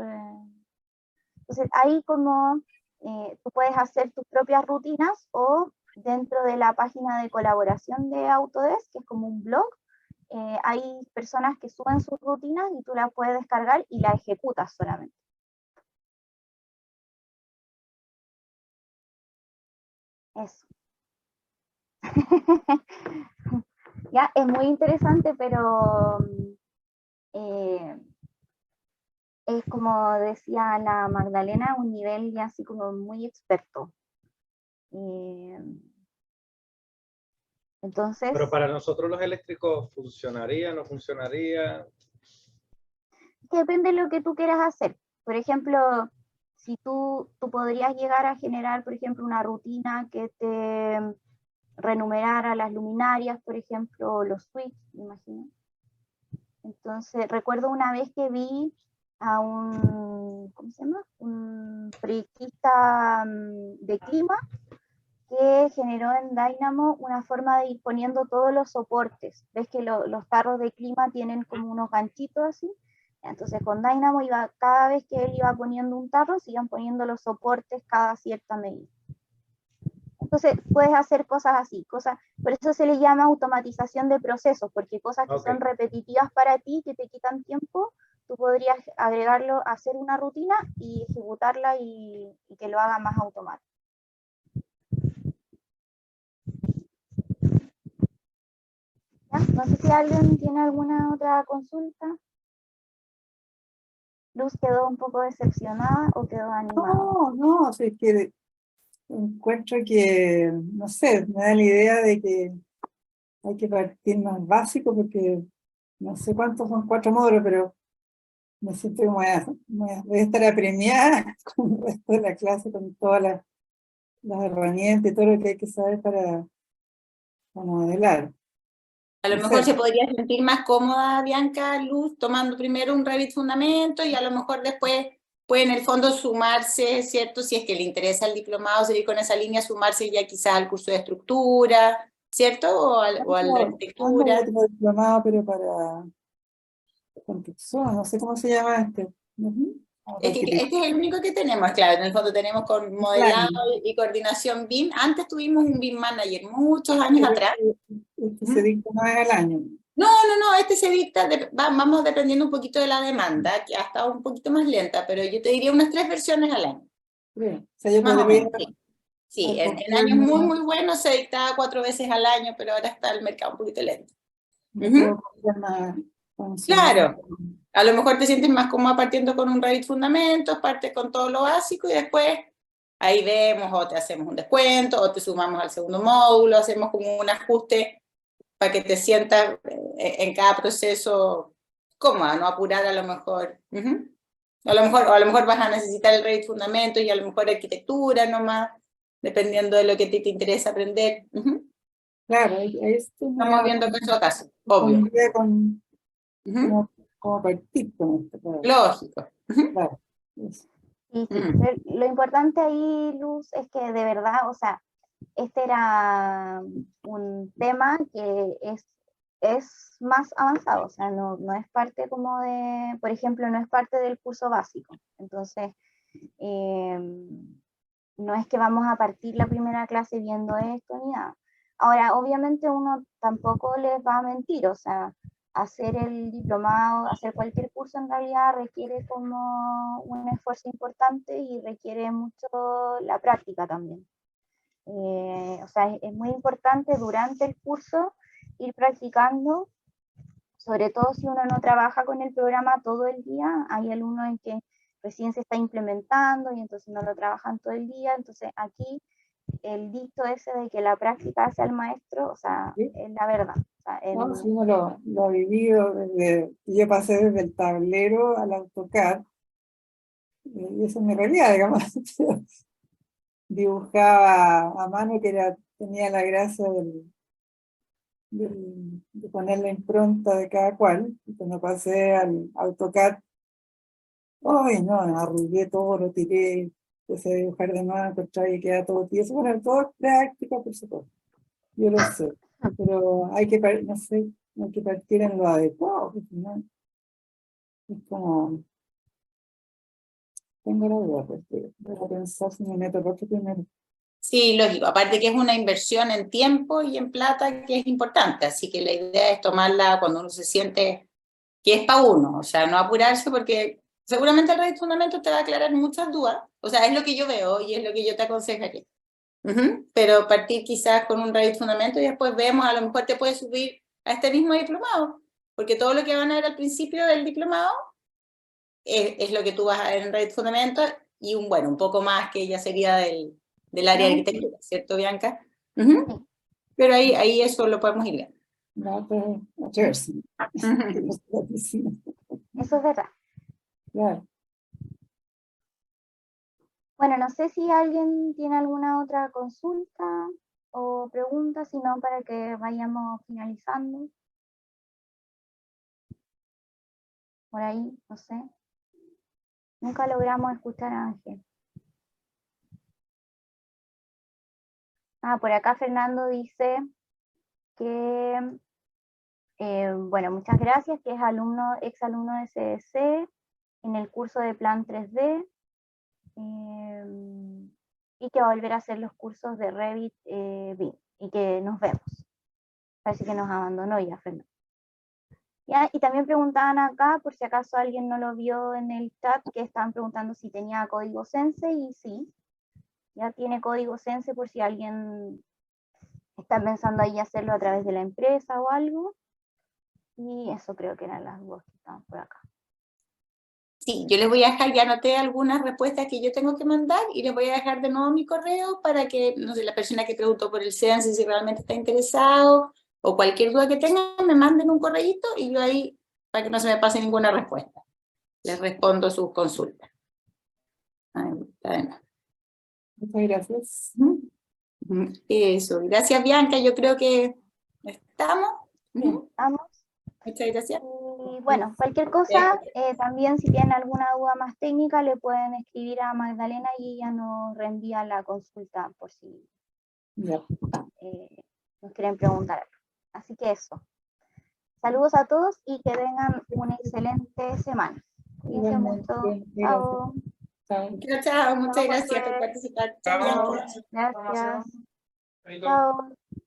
Entonces ahí como tú puedes hacer tus propias rutinas o dentro de la página de colaboración de Autodesk, que es como un blog, hay personas que suben sus rutinas y tú las puedes descargar y la ejecutas solamente. Eso. Ya, es muy interesante, pero es como decía la Magdalena, un nivel ya así como muy experto. Entonces... Pero para nosotros los eléctricos, ¿funcionaría, no funcionaría? Depende de lo que tú quieras hacer. Por ejemplo, si tú podrías llegar a generar, por ejemplo, una rutina que te renumerara las luminarias, por ejemplo, los switches, me imagino. Entonces, recuerdo una vez que vi a un, ¿cómo se llama? Un proyectista de clima que generó en Dynamo una forma de ir poniendo todos los soportes. Ves que los tarros de clima tienen como unos ganchitos así. Entonces con Dynamo cada vez que él iba poniendo un tarro, se iban poniendo los soportes cada cierta medida. Entonces puedes hacer cosas así, por eso se le llama automatización de procesos, porque cosas que son repetitivas para ti, que te quitan tiempo, tú podrías agregarlo, hacer una rutina y ejecutarla y que lo haga más automático. ¿Ya? No sé si alguien tiene alguna otra consulta. Luz quedó un poco decepcionada o quedó animada. No, si es que encuentro que, no sé, me da la idea de que hay que partir más básico porque no sé cuántos son 4 módulos, pero me siento que voy a estar apremiada con el resto de la clase, con todas las herramientas y todo lo que hay que saber para modelar. A lo No mejor sé, se podría sentir más cómoda, Bianca, Luz, tomando primero un Revit Fundamento y a lo mejor después puede en el fondo sumarse, ¿cierto? Si es que le interesa el diplomado, seguir con esa línea, sumarse ya quizás al curso de estructura, ¿cierto? O al de ¿cuándo hay arquitectura. otro diplomado, pero para construcción? No sé cómo se llama este. Ujú. Es que este es el único que tenemos, claro, en el fondo tenemos con modelado Claro, y coordinación BIM. Antes tuvimos un BIM Manager muchos años pero atrás. este se dicta una vez al año. No, este se dicta, vamos dependiendo un poquito de la demanda, que ha estado un poquito más lenta, pero yo te diría unas 3 versiones al año, Creo. O sea, yo más o podría menos, sí. Sí, en años acogerme, muy buenos se dictaba 4 veces al año, pero ahora está el mercado un poquito lento. me puedo Ujú. acoger más funcional. Claro, a lo mejor te sientes más cómoda partiendo con un Revit Fundamentos, partes con todo lo básico y después ahí vemos o te hacemos un descuento o te sumamos al segundo módulo, hacemos como un ajuste para que te sientas en cada proceso cómoda, no apurar a lo mejor. Ujú. O a lo mejor vas a necesitar el Revit Fundamentos y a lo mejor arquitectura nomás, dependiendo de lo que te interesa aprender. Ujú. Claro, ahí Estamos viendo caso a caso, obvio. pondría con Ujú. como partir con esto. Claro, Lógico. Ujú. claro. Eso. Sí, sí. Ujú. Pero lo importante ahí, Luz, es que de verdad, o sea, este era un tema que es más avanzado, o sea, no es parte como de, por ejemplo, no es parte del curso básico. Entonces, no es que vamos a partir la primera clase viendo esto ni nada. Ahora, obviamente uno tampoco les va a mentir, o sea, hacer el diplomado, hacer cualquier curso en realidad requiere como un esfuerzo importante y requiere mucho la práctica también. O sea, es muy importante durante el curso ir practicando, sobre todo si uno no trabaja con el programa todo el día. Hay alumnos en que recién se está implementando y entonces no lo trabajan todo el día. Entonces aquí el dicto ese de que la práctica hace al maestro, o sea, ¿Sí? es la verdad. O sea, No, si uno lo ha vivido yo pasé desde el tablero al AutoCAD, y eso es mi realidad, digamos. Dibujaba a mano, tenía la gracia de poner la impronta de cada cual, y cuando pasé al AutoCAD, ¡ay no! Arrugué todo, lo tiré, empecé a dibujar de nuevo, encontraba que queda todo tieso. Bueno, todo es práctica, por supuesto, yo lo sé, pero no sé, hay que partir en lo adecuado, porque si no, es como, tengo la duda, porque voy a pensar si me meto por otro primero. Sí, lógico. Aparte que es una inversión en tiempo y en plata que es importante, así que la idea es tomarla cuando uno se siente que es para uno, o sea, no apurarse porque seguramente el Revit Fundamento te va a aclarar muchas dudas, o sea, es lo que yo veo y es lo que yo te aconsejaría. Pero partir quizás con un Revit Fundamento y después vemos, a lo mejor te puedes subir a este mismo diplomado, porque todo lo que van a ver al principio del diplomado es lo que tú vas a ver en Revit Fundamento y un poco más que ya sería del área de arquitectura, ¿cierto, Bianca? Pero ahí eso lo podemos ir viendo. La otra es a Jersey, que no es la piscina. eso es verdad. Claro. Bueno, no sé si alguien tiene alguna otra consulta o pregunta, sino para que vayamos finalizando. Por ahí, no sé. Nunca logramos escuchar a Ángel. Por acá Fernando dice que, bueno, muchas gracias, que es ex alumno de CDC en el curso de Plan 3D y que va a volver a hacer los cursos de Revit BIM y que nos vemos. Parece que nos abandonó ya, Fernando. ¿Ya? Y también preguntaban acá, por si acaso alguien no lo vio en el chat, que estaban preguntando si tenía código Sense, y sí, ya tiene código Sense por si alguien están pensando ahí hacerlo a través de la empresa o algo. Y eso creo que eran las dudas que estaban por acá. Sí, yo les voy a dejar, ya anoté algunas respuestas que yo tengo que mandar y les voy a dejar de nuevo mi correo para que, no sé, la persona que preguntó por el SEANSE si realmente está interesado o cualquier duda que tengan, me manden un correíto y yo ahí, para que no se me pase ninguna respuesta, les respondo sus consultas. Ahí está de nuevo. Muchas gracias. Eso, gracias Bianca, yo creo que estamos. Vamos. Muchas gracias. Y bueno, cualquier cosa, también si tienen alguna duda más técnica, le pueden escribir a Magdalena y ella nos reenvía la consulta por si Ya. nos quieren preguntar. Así que eso. Saludos a todos y que tengan una excelente semana. Cuídense mucho. Chao. Chao. Chao, chao, muchas gracias por participar. Chao, Bianca. Gracias. Ahí todo. Chao.